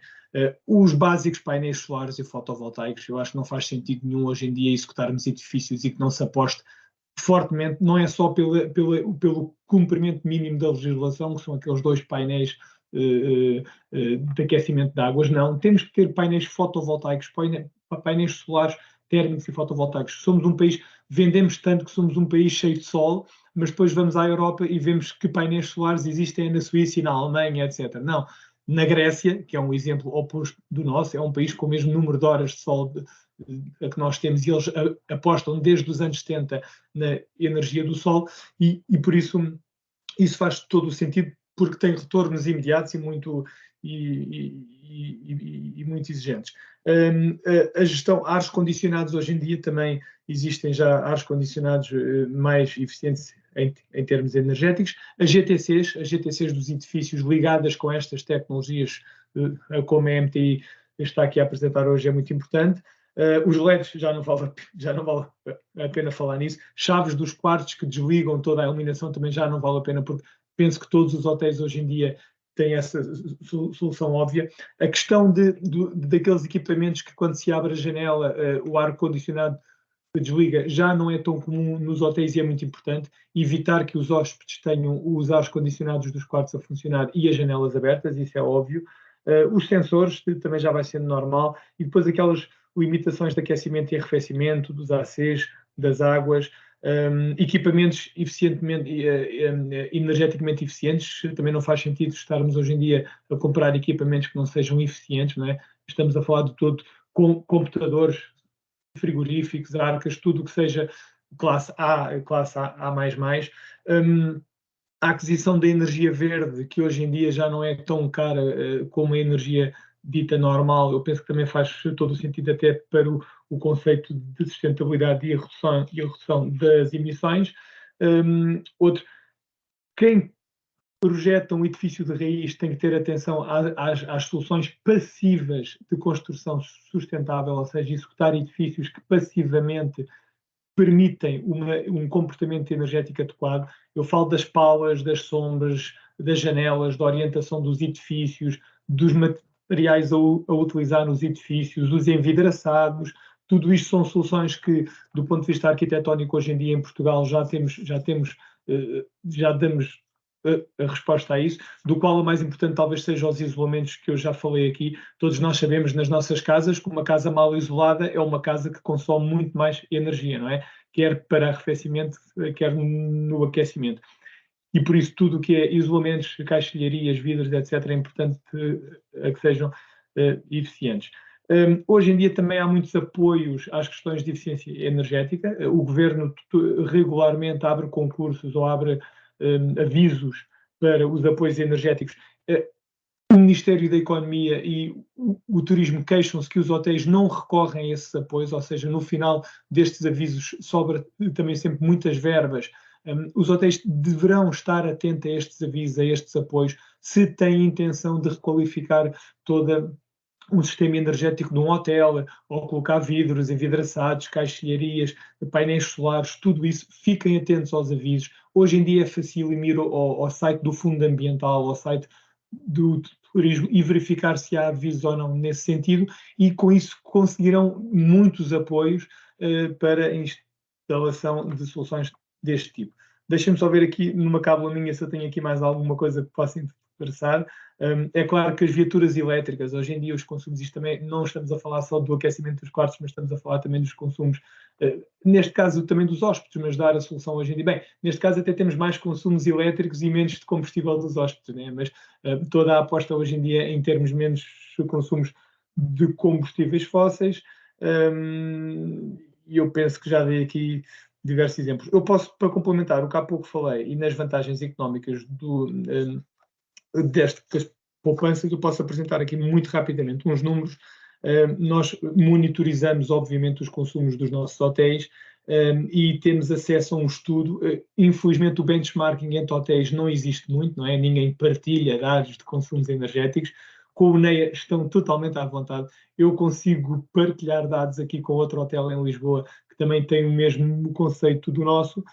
Os básicos painéis solares e fotovoltaicos, eu acho que não faz sentido nenhum hoje em dia executarmos edifícios e que não se aposte fortemente, não é só pelo cumprimento mínimo da legislação, que são aqueles 2 painéis de aquecimento de águas, não. Temos que ter painéis fotovoltaicos, painéis solares térmicos e fotovoltaicos. Somos um país, vendemos tanto que somos um país cheio de sol, mas depois vamos à Europa e vemos que painéis solares existem na Suíça e na Alemanha, etc. Não. Na Grécia, que é um exemplo oposto do nosso, é um país com o mesmo número de horas de sol que nós temos, e eles apostam desde os anos 70 na energia do sol, e por isso faz todo o sentido, porque tem retornos imediatos e muito exigentes. A gestão, ares condicionados, hoje em dia também existem já ares condicionados mais eficientes em termos energéticos. As GTCs dos edifícios ligadas com estas tecnologias, como a MTI está aqui a apresentar hoje, é muito importante. Os LEDs já não vale a pena falar nisso. Chaves dos quartos que desligam toda a iluminação também já não vale a pena, porque penso que todos os hotéis hoje em dia têm essa solução óbvia. A questão daqueles equipamentos que, quando se abre a janela, o ar-condicionado desliga, já não é tão comum nos hotéis, e é muito importante evitar que os hóspedes tenham os ar-condicionados dos quartos a funcionar e as janelas abertas, isso é óbvio. Os sensores também já vai sendo normal, e depois aquelas limitações de aquecimento e arrefecimento dos ACs, das águas, equipamentos energeticamente eficientes. Também não faz sentido estarmos hoje em dia a comprar equipamentos que não sejam eficientes, não é? Estamos a falar de todo computadores, frigoríficos, arcas, tudo o que seja classe A++. A aquisição da energia verde, que hoje em dia já não é tão cara como a energia dita normal, eu penso que também faz todo o sentido até para o conceito de sustentabilidade e a redução das emissões. Quem projeta um edifício de raiz tem que ter atenção às soluções passivas de construção sustentável, ou seja, executar edifícios que passivamente permitem um comportamento energético adequado. Eu falo das palas, das sombras, das janelas, da orientação dos edifícios, dos materiais a utilizar nos edifícios, dos envidraçados. Tudo isto são soluções que, do ponto de vista arquitetónico, hoje em dia em Portugal já damos a resposta a isso, do qual o mais importante talvez seja os isolamentos, que eu já falei aqui. Todos nós sabemos nas nossas casas que uma casa mal isolada é uma casa que consome muito mais energia, não é? Quer para arrefecimento, quer no aquecimento. E por isso tudo o que é isolamentos, caixilharias, vidros, etc., é importante que sejam eficientes. Hoje em dia também há muitos apoios às questões de eficiência energética. O Governo regularmente abre concursos ou abre avisos para os apoios energéticos. O Ministério da Economia e o Turismo queixam-se que os hotéis não recorrem a esses apoios, ou seja, no final destes avisos sobra também sempre muitas verbas. Os hotéis deverão estar atentos a estes avisos, a estes apoios, se têm intenção de requalificar todo um sistema energético de um hotel, ou colocar vidros, envidraçados, caixilharias, painéis solares, tudo isso. Fiquem atentos aos avisos. Hoje em dia é fácil ir ao site do Fundo Ambiental, ao site do Turismo, e verificar se há avisos ou não nesse sentido, e com isso conseguirão muitos apoios para a instalação de soluções deste tipo. Deixem-me só ver aqui numa cábula minha se eu tenho aqui mais alguma coisa que possa interessar. É claro que as viaturas elétricas, hoje em dia os consumos, isto também não estamos a falar só do aquecimento dos quartos, mas estamos a falar também dos consumos, neste caso também dos hóspedes, mas dar a solução hoje em dia. Bem, neste caso até temos mais consumos elétricos e menos de combustível dos hóspedes, né? Mas toda a aposta hoje em dia em termos menos consumos de combustíveis fósseis, e eu penso que já dei aqui diversos exemplos. Eu posso, para complementar o que há pouco falei, e nas vantagens económicas destas poupanças, eu posso apresentar aqui muito rapidamente uns números. Nós monitorizamos, obviamente, os consumos dos nossos hotéis e temos acesso a um estudo. Infelizmente, o benchmarking entre hotéis não existe muito, não é? Ninguém partilha dados de consumos energéticos. Com o NEA estão totalmente à vontade. Eu consigo partilhar dados aqui com outro hotel em Lisboa que também tem o mesmo conceito do nosso,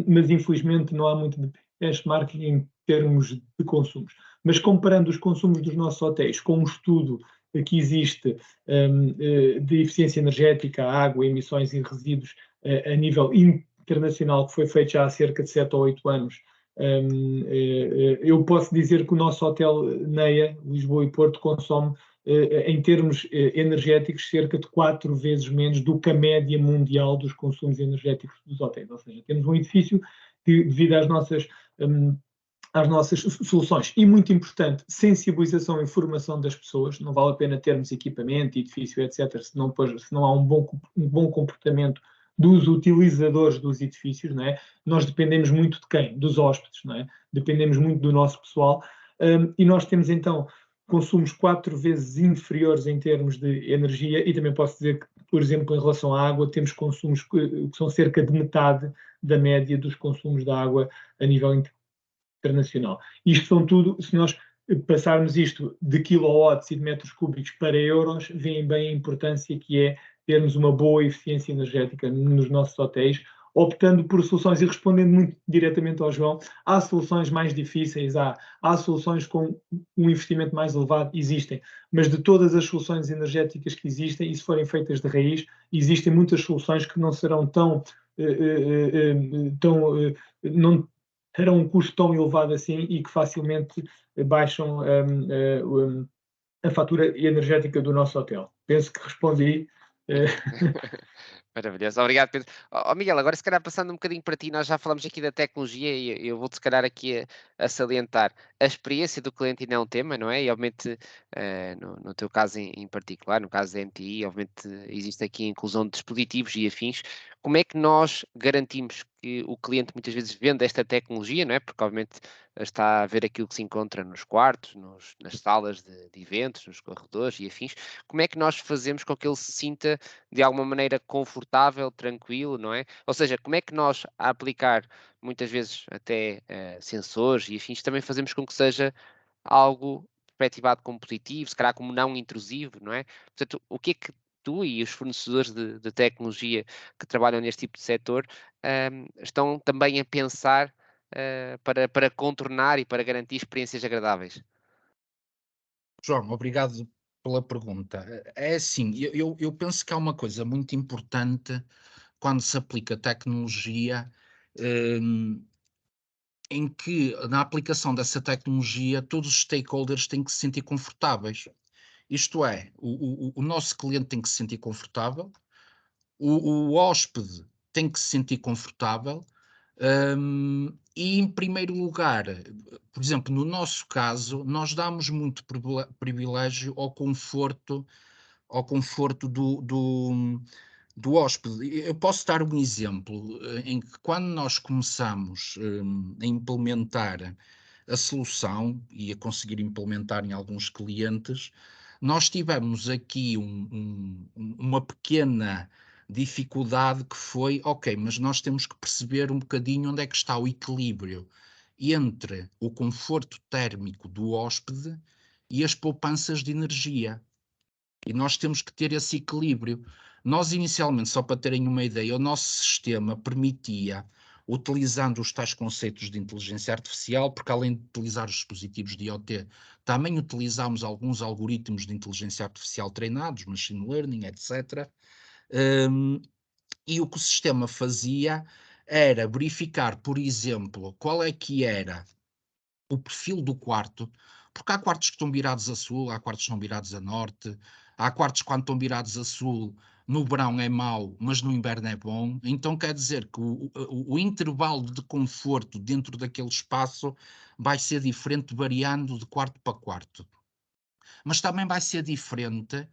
mas infelizmente não há muito de benchmarking em termos de consumos. Mas comparando os consumos dos nossos hotéis com um estudo que existe de eficiência energética, água, emissões e resíduos a nível internacional, que foi feito já há cerca de 7 ou 8 anos, eu posso dizer que o nosso hotel NEA, Lisboa e Porto, consome, em termos energéticos, cerca de 4 vezes menos do que a média mundial dos consumos energéticos dos hotéis. Ou seja, temos um edifício que, devido às nossas soluções. E muito importante, sensibilização e informação das pessoas. Não vale a pena termos equipamento, edifício, etc., se não há um bom comportamento dos utilizadores dos edifícios, não é? Nós dependemos muito de quem? Dos hóspedes, não é? Dependemos muito do nosso pessoal. E nós temos, então, consumos 4 vezes inferiores em termos de energia, e também posso dizer que, por exemplo, em relação à água, temos consumos que são cerca de metade da média dos consumos da água a nível internacional. Isto são tudo, se nós passarmos isto de quilowatts e de metros cúbicos para euros, veem bem a importância que é termos uma boa eficiência energética nos nossos hotéis, optando por soluções, e respondendo muito diretamente ao João, há soluções mais difíceis, há soluções com um investimento mais elevado, existem, mas de todas as soluções energéticas que existem, e se forem feitas de raiz, existem muitas soluções que não serão não terão um custo tão elevado assim e que facilmente baixam a fatura energética do nosso hotel. Penso que respondi. Maravilhoso, obrigado, Pedro. Miguel, agora se calhar passando um bocadinho para ti, nós já falamos aqui da tecnologia e eu vou-te se calhar aqui a salientar a experiência do cliente ainda é um tema, não é? E obviamente, no teu caso em particular, no caso da MTI, obviamente existe aqui a inclusão de dispositivos e afins. Como é que nós garantimos que o cliente muitas vezes vende esta tecnologia, não é? Porque obviamente está a ver aquilo que se encontra nos quartos, nas salas de eventos, nos corredores e afins. Como é que nós fazemos com que ele se sinta de alguma maneira confortável, tranquilo, não é? Ou seja, como é que nós, a aplicar muitas vezes até sensores e afins, também fazemos com que seja algo perspectivado como positivo, se calhar como não intrusivo, não é? Portanto, o que é que tu e os fornecedores de tecnologia que trabalham neste tipo de setor estão também a pensar para contornar e para garantir experiências agradáveis? João, obrigado pela pergunta. É assim, eu penso que há uma coisa muito importante quando se aplica tecnologia, em que na aplicação dessa tecnologia todos os stakeholders têm que se sentir confortáveis. Isto é, o nosso cliente tem que se sentir confortável, o hóspede tem que se sentir confortável, e em primeiro lugar, por exemplo, no nosso caso, nós damos muito privilégio ao conforto do hóspede. Eu posso dar um exemplo em que quando nós começamos a implementar a solução e a conseguir implementar em alguns clientes, nós tivemos aqui uma pequena dificuldade que foi, ok, mas nós temos que perceber um bocadinho onde é que está o equilíbrio entre o conforto térmico do hóspede e as poupanças de energia. E nós temos que ter esse equilíbrio. Nós, inicialmente, só para terem uma ideia, o nosso sistema permitia, utilizando os tais conceitos de inteligência artificial, porque além de utilizar os dispositivos de IoT, também utilizámos alguns algoritmos de inteligência artificial treinados, machine learning, etc. E o que o sistema fazia era verificar, por exemplo, qual é que era o perfil do quarto, porque há quartos que estão virados a sul, há quartos que estão virados a norte, há quartos que quando estão virados a sul, no verão é mau, mas no inverno é bom. Então quer dizer que o intervalo de conforto dentro daquele espaço vai ser diferente variando de quarto para quarto. Mas também vai ser diferente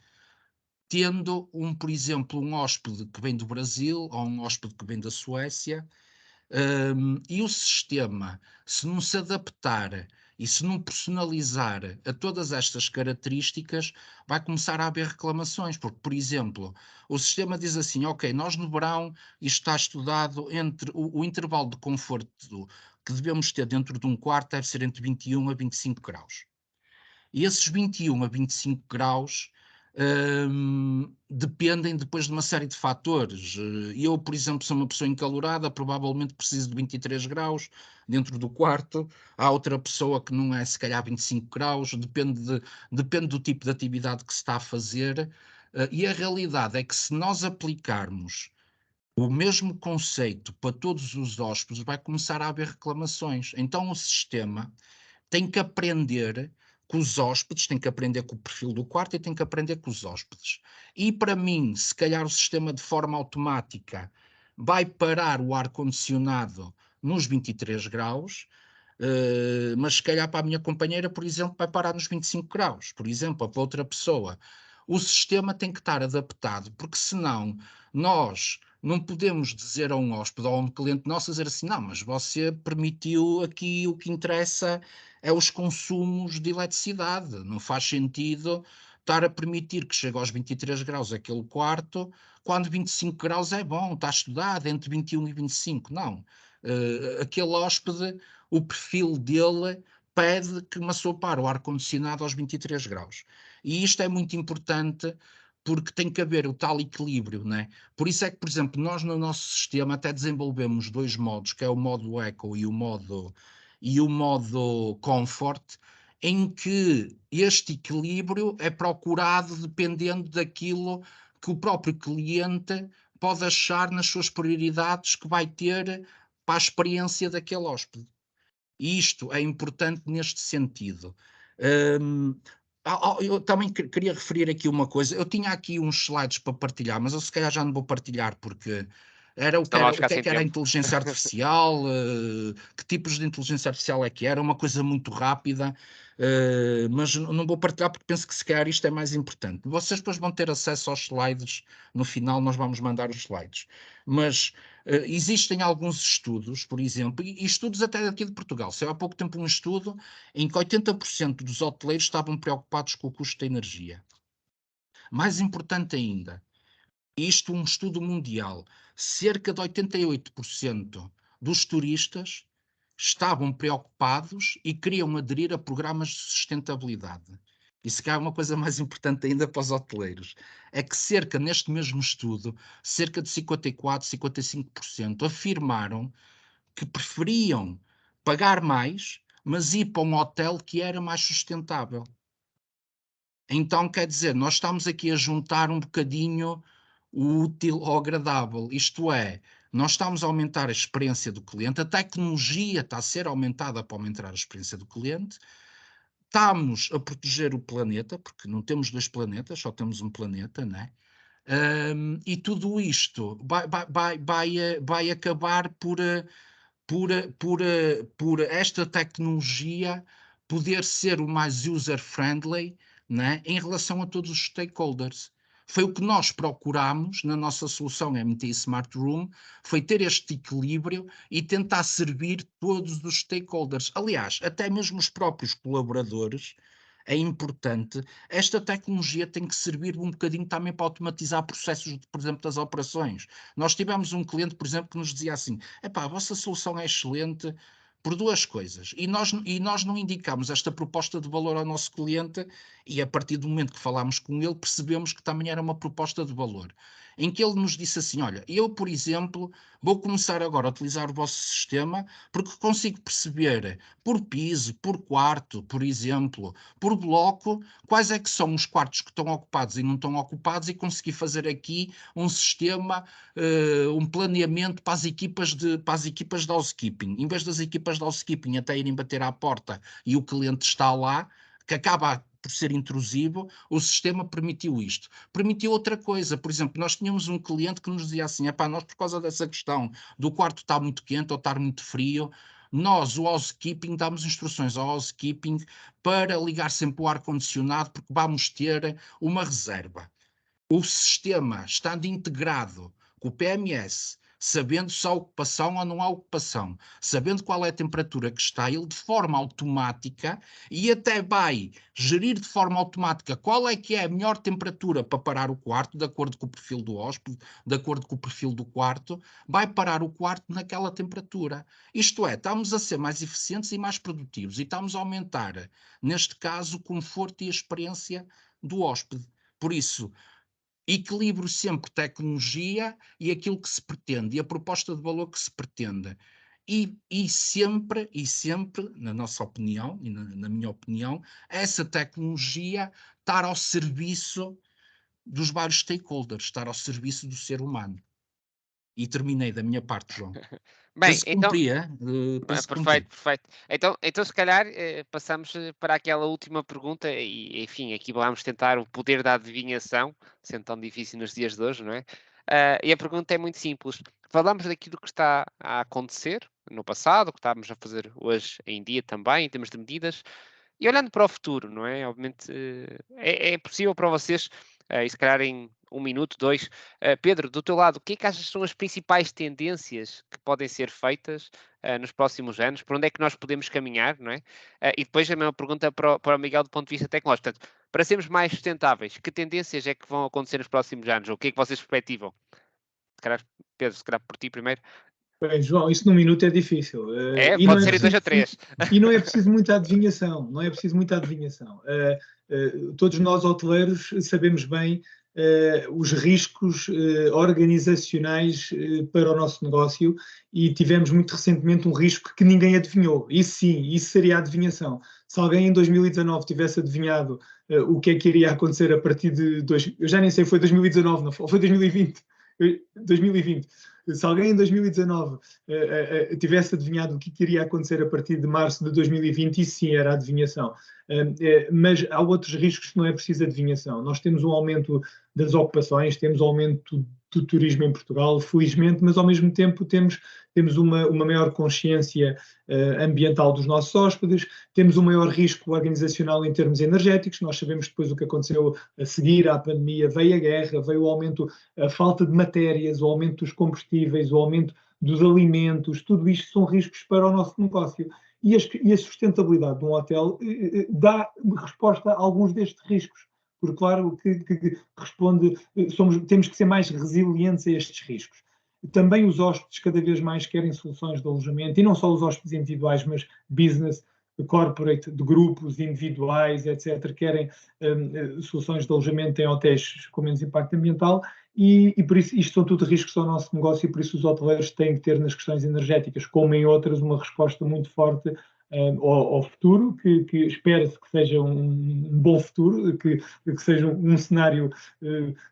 tendo, por exemplo, um hóspede que vem do Brasil ou um hóspede que vem da Suécia, e o sistema, se não se adaptar e se não personalizar a todas estas características, vai começar a haver reclamações, porque, por exemplo, o sistema diz assim, ok, nós no verão, isto está estudado entre o intervalo de conforto que devemos ter dentro de um quarto deve ser entre 21 a 25 graus. E esses 21 a 25 graus dependem depois de uma série de fatores. Eu, por exemplo, sou uma pessoa encalorada, provavelmente preciso de 23 graus dentro do quarto. Há outra pessoa que não é, se calhar, 25 graus. Depende do tipo de atividade que se está a fazer. E a realidade é que se nós aplicarmos o mesmo conceito para todos os hóspedes, vai começar a haver reclamações. Então o sistema tem que aprender com os hóspedes, tem que aprender com o perfil do quarto e tem que aprender com os hóspedes. E para mim, se calhar o sistema de forma automática vai parar o ar-condicionado nos 23 graus, mas se calhar para a minha companheira, por exemplo, vai parar nos 25 graus, por exemplo, ou para outra pessoa. O sistema tem que estar adaptado, porque senão nós não podemos dizer a um hóspede ou a um cliente nosso, dizer assim, não, mas você permitiu aqui, o que interessa é os consumos de eletricidade, não faz sentido estar a permitir que chegue aos 23 graus aquele quarto, quando 25 graus é bom, está estudado, entre 21 e 25, não. Aquele hóspede, o perfil dele pede que me assopar o ar-condicionado aos 23 graus. E isto é muito importante porque tem que haver o tal equilíbrio, né? Por isso é que, por exemplo, nós no nosso sistema até desenvolvemos dois modos, que é o modo Eco e o modo Comfort, em que este equilíbrio é procurado dependendo daquilo que o próprio cliente pode achar nas suas prioridades que vai ter para a experiência daquele hóspede. E isto é importante neste sentido. Eu também queria referir aqui uma coisa. Eu tinha aqui uns slides para partilhar, mas eu se calhar já não vou partilhar porque era o que Não vamos era, o ficar que é sem que era a tempo. inteligência artificial, que tipos de inteligência artificial é que era, uma coisa muito rápida, mas não vou partilhar porque penso que se calhar isto é mais importante. Vocês depois vão ter acesso aos slides, no final nós vamos mandar os slides. Mas existem alguns estudos, por exemplo, e estudos até aqui de Portugal. Saiu há pouco tempo um estudo em que 80% dos hoteleiros estavam preocupados com o custo da energia. Mais importante ainda, isto um estudo mundial, cerca de 88% dos turistas estavam preocupados e queriam aderir a programas de sustentabilidade. E se calhar uma coisa mais importante ainda para os hoteleiros, é que neste mesmo estudo, cerca de 54, 55% afirmaram que preferiam pagar mais, mas ir para um hotel que era mais sustentável. Então, quer dizer, nós estamos aqui a juntar um bocadinho o útil ao agradável, isto é, nós estamos a aumentar a experiência do cliente, a tecnologia está a ser aumentada para aumentar a experiência do cliente, estamos a proteger o planeta, porque não temos dois planetas, só temos um planeta, né? E tudo isto vai acabar por esta tecnologia poder ser o mais user-friendly, né, em relação a todos os stakeholders. Foi o que nós procuramos na nossa solução MTI Smart Room, foi ter este equilíbrio e tentar servir todos os stakeholders. Aliás, até mesmo os próprios colaboradores, é importante. Esta tecnologia tem que servir um bocadinho também para automatizar processos, por exemplo, das operações. Nós tivemos um cliente, por exemplo, que nos dizia assim, epá, a vossa solução é excelente por duas coisas, e nós não indicamos esta proposta de valor ao nosso cliente, e a partir do momento que falámos com ele, percebemos que também era uma proposta de valor, em que ele nos disse assim, olha, eu, por exemplo, vou começar agora a utilizar o vosso sistema, porque consigo perceber por piso, por quarto, por exemplo, por bloco, quais é que são os quartos que estão ocupados e não estão ocupados, e conseguir fazer aqui um sistema, um planeamento para as equipas de housekeeping. Em vez das equipas de housekeeping até irem bater à porta e o cliente está lá, que acaba por ser intrusivo, o sistema permitiu isto. Permitiu outra coisa, por exemplo, nós tínhamos um cliente que nos dizia assim, nós por causa dessa questão do quarto estar muito quente ou estar muito frio, nós, o housekeeping, damos instruções ao housekeeping para ligar sempre o ar-condicionado, porque vamos ter uma reserva. o sistema estando integrado com o PMS, sabendo se há ocupação ou não há ocupação, sabendo qual é a temperatura que está, ele de forma automática, e até vai gerir de forma automática qual é que é a melhor temperatura para parar o quarto, de acordo com o perfil do hóspede, de acordo com o perfil do quarto, vai parar o quarto naquela temperatura. Isto é, estamos a ser mais eficientes e mais produtivos, e estamos a aumentar, neste caso, o conforto e a experiência do hóspede. Por isso, equilibro sempre tecnologia e aquilo que se pretende, e a proposta de valor que se pretende. E sempre, na nossa opinião, e na minha opinião, essa tecnologia estar ao serviço dos vários stakeholders, estar ao serviço do ser humano. E terminei da minha parte, João. Bem, Penso que cumpria. Penso que cumpri. perfeito. Então se calhar passamos para aquela última pergunta e, enfim, aqui vamos tentar o poder da adivinhação, sendo tão difícil nos dias de hoje, não é? E a pergunta é muito simples. Falamos daquilo que está a acontecer no passado, que estamos a fazer hoje em dia também, em termos de medidas, e olhando para o futuro, não é? Obviamente, é possível para vocês, e se calhar em 1 minuto, 2, Pedro, do teu lado, o que é que achas que são as principais tendências que podem ser feitas nos próximos anos? Por onde é que nós podemos caminhar, não é? E depois a mesma pergunta para o Miguel do ponto de vista tecnológico. Portanto, para sermos mais sustentáveis, que tendências é que vão acontecer nos próximos anos? Ou o que é que vocês perspectivam? Se calhar, Pedro, se calhar por ti primeiro. Bem, João, isso num minuto é difícil. E não Pode é ser em 2 a preciso, 3. e não é preciso muita adivinhação. Não é preciso muita adivinhação. Todos nós hoteleiros sabemos bem os riscos organizacionais para o nosso negócio, e tivemos muito recentemente um risco que ninguém adivinhou. Isso sim, isso seria a adivinhação. Se alguém em 2019 tivesse adivinhado o que é que iria acontecer a partir de... eu já nem sei, foi 2019, não foi? Ou foi 2020? 2020. Se alguém em 2019 tivesse adivinhado o que iria acontecer a partir de março de 2020, isso sim era adivinhação. Mas há outros riscos que não é preciso adivinhação. Nós temos um aumento das ocupações, temos um aumento do turismo em Portugal, felizmente, mas ao mesmo tempo temos uma maior consciência ambiental dos nossos hóspedes, temos um maior risco organizacional em termos energéticos. Nós sabemos depois o que aconteceu a seguir à pandemia, veio a guerra, veio o aumento, a falta de matérias, o aumento dos combustíveis, o aumento dos alimentos, tudo isto são riscos para o nosso negócio. E a sustentabilidade de um hotel dá resposta a alguns destes riscos, porque claro que responde, temos que ser mais resilientes a estes riscos. Também os hóspedes cada vez mais querem soluções de alojamento, e não só os hóspedes individuais, mas business, corporate, de grupos individuais, etc., querem soluções de alojamento em hotéis com menos impacto ambiental, e por isso isto são tudo riscos ao nosso negócio, e por isso os hoteleiros têm que ter nas questões energéticas, como em outras, uma resposta muito forte ao futuro, que espera-se que seja um bom futuro, que seja um cenário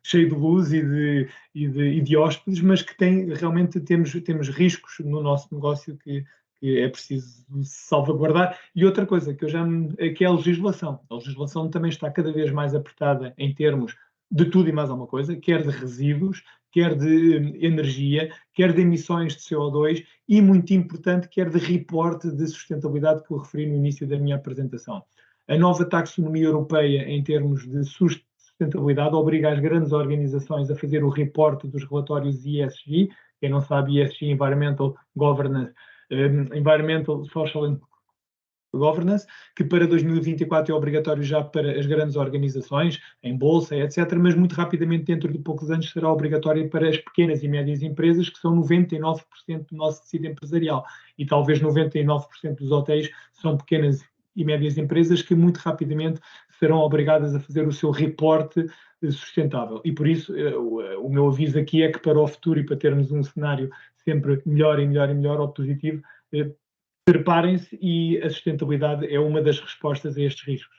cheio de luz e de hóspedes, mas que realmente temos riscos no nosso negócio que é preciso salvaguardar. E outra coisa que é a legislação. A legislação também está cada vez mais apertada em termos de tudo e mais alguma coisa, quer de resíduos, quer de energia, quer de emissões de CO2 e, muito importante, quer de reporte de sustentabilidade, que eu referi no início da minha apresentação. A nova taxonomia europeia em termos de sustentabilidade obriga as grandes organizações a fazer o reporte dos relatórios ESG. Quem não sabe, ESG, Environmental Governance, Environmental, Social and Governance, que para 2024 é obrigatório já para as grandes organizações, em bolsa, etc., mas muito rapidamente, dentro de poucos anos, será obrigatório para as pequenas e médias empresas, que são 99% do nosso tecido empresarial, e talvez 99% dos hotéis são pequenas e médias empresas que muito rapidamente serão obrigadas a fazer o seu reporte sustentável. E por isso o meu aviso aqui é que para o futuro, e para termos um cenário sempre melhor e melhor e melhor, ou positivo, preparem-se, e a sustentabilidade é uma das respostas a estes riscos.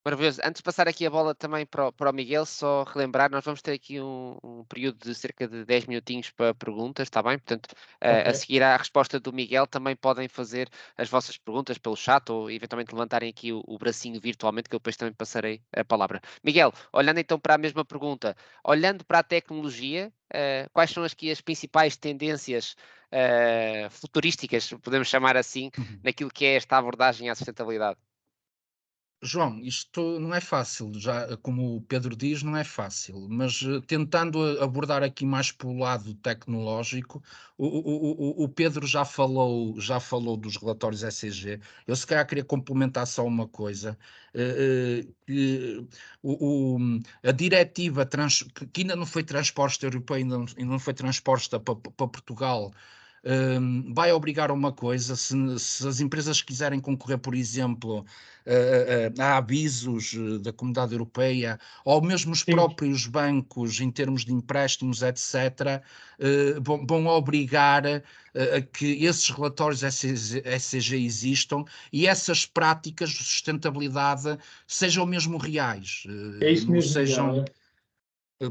Maravilhoso. Antes de passar aqui a bola também para o Miguel, só relembrar, nós vamos ter aqui um período de cerca de 10 minutinhos para perguntas, está bem? Portanto, a seguir à resposta do Miguel, também podem fazer as vossas perguntas pelo chat, ou eventualmente levantarem aqui o bracinho virtualmente, que eu depois também passarei a palavra. Miguel, olhando então para a mesma pergunta, olhando para a tecnologia, quais são aqui as principais tendências futurísticas, podemos chamar assim, naquilo que é esta abordagem à sustentabilidade? João, isto não é fácil, já como o Pedro diz, não é fácil, mas tentando abordar aqui mais pelo lado tecnológico, o Pedro já falou dos relatórios ECG. Eu se calhar queria complementar só uma coisa, que a diretiva que ainda não foi transposta europeia, ainda não foi transposta para Portugal, vai obrigar a uma coisa: se as empresas quiserem concorrer, por exemplo, a avisos da Comunidade Europeia, ou mesmo os Sim. próprios bancos, em termos de empréstimos, etc., vão obrigar a que esses relatórios ECG existam e essas práticas de sustentabilidade sejam mesmo reais, É isso não mesmo, sejam... Miguel.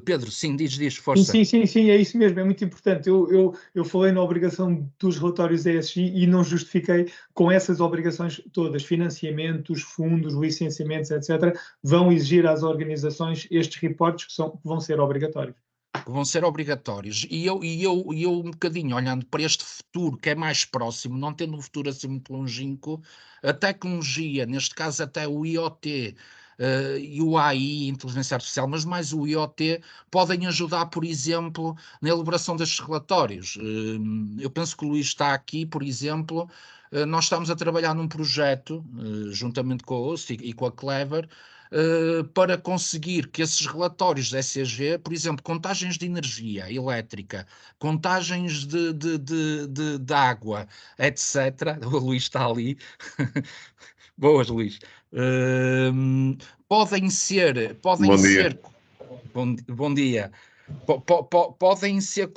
Pedro, sim, diz, Sim, força. sim, é isso mesmo, é muito importante. Eu falei na obrigação dos relatórios ESG e não justifiquei com essas obrigações todas, financiamentos, fundos, licenciamentos, etc., vão exigir às organizações estes reportes que vão ser obrigatórios. Vão ser obrigatórios. E eu um bocadinho olhando para este futuro que é mais próximo, não tendo um futuro assim muito longínquo, a tecnologia, neste caso até o IoT, e o AI, inteligência artificial, mas mais o IoT, podem ajudar, por exemplo, na elaboração destes relatórios. Eu penso que o Luís está aqui, por exemplo, nós estamos a trabalhar num projeto, juntamente com a OST e com a Clever, para conseguir que esses relatórios de ECG, por exemplo, contagens de energia elétrica, contagens de água, etc. O Luís está ali. Boas, Luís. Podem ser. Bom dia. Bom dia. Podem ser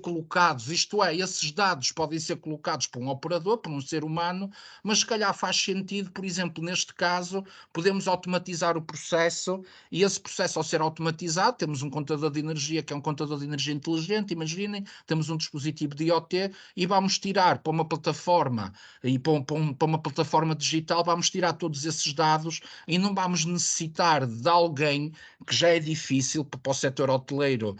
colocados, isto é, esses dados podem ser colocados por um operador, por um ser humano, mas se calhar faz sentido, por exemplo, neste caso, podemos automatizar o processo, e esse processo, ao ser automatizado, temos um contador de energia que é um contador de energia inteligente, imaginem, temos um dispositivo de IoT e vamos tirar para uma plataforma, e para uma plataforma digital, vamos tirar todos esses dados e não vamos necessitar de alguém, que já é difícil para o setor hoteleiro,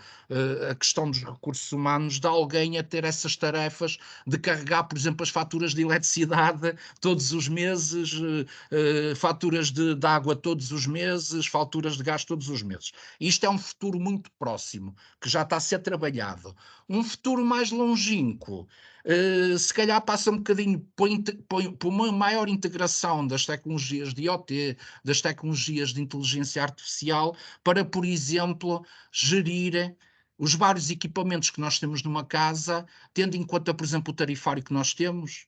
a questão dos recursos humanos, de alguém a ter essas tarefas de carregar, por exemplo, as faturas de eletricidade todos os meses, faturas de água todos os meses, faturas de gás todos os meses. Isto é um futuro muito próximo, que já está a ser trabalhado. Um futuro mais longínquo, se calhar passa um bocadinho por uma maior integração das tecnologias de IoT, das tecnologias de inteligência artificial, para, por exemplo, gerir os vários equipamentos que nós temos numa casa, tendo em conta, por exemplo, o tarifário que nós temos,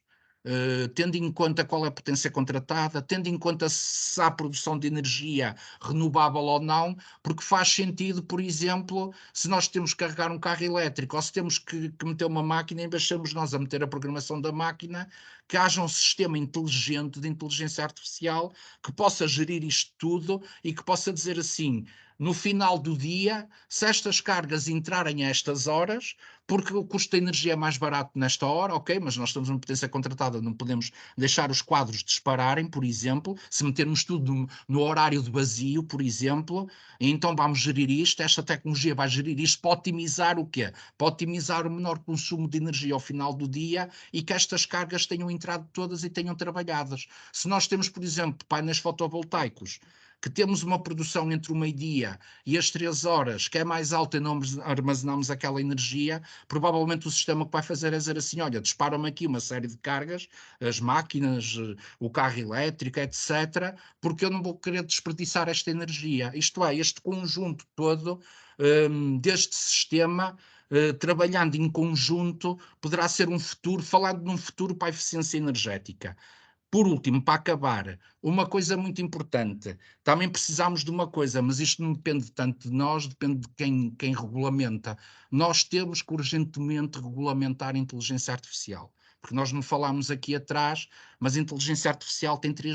tendo em conta qual é a potência contratada, tendo em conta se há produção de energia renovável ou não, porque faz sentido, por exemplo, se nós temos que carregar um carro elétrico ou se temos que meter uma máquina, em vez de sermos nós a meter a programação da máquina, que haja um sistema inteligente de inteligência artificial que possa gerir isto tudo e que possa dizer assim: no final do dia, se estas cargas entrarem a estas horas, porque o custo da energia é mais barato nesta hora, ok, mas nós estamos numa potência contratada, não podemos deixar os quadros dispararem, por exemplo, se metermos tudo no horário de vazio, por exemplo, então vamos gerir isto, esta tecnologia vai gerir isto para otimizar o quê? Para otimizar o menor consumo de energia ao final do dia e que estas cargas tenham entrado todas e tenham trabalhadas. Se nós temos, por exemplo, painéis fotovoltaicos, que temos uma produção entre o meio-dia e as 3 horas, que é mais alta e não armazenamos aquela energia, provavelmente o sistema que vai fazer é dizer assim: olha, dispara-me aqui uma série de cargas, as máquinas, o carro elétrico, etc., porque eu não vou querer desperdiçar esta energia. Isto é, este conjunto todo deste sistema, trabalhando em conjunto, poderá ser um futuro, falando num futuro para a eficiência energética. Por último, para acabar, uma coisa muito importante, também precisamos de uma coisa, mas isto não depende tanto de nós, depende de quem regulamenta. Nós temos que urgentemente regulamentar a inteligência artificial, porque nós não falámos aqui atrás, mas a inteligência artificial tem 3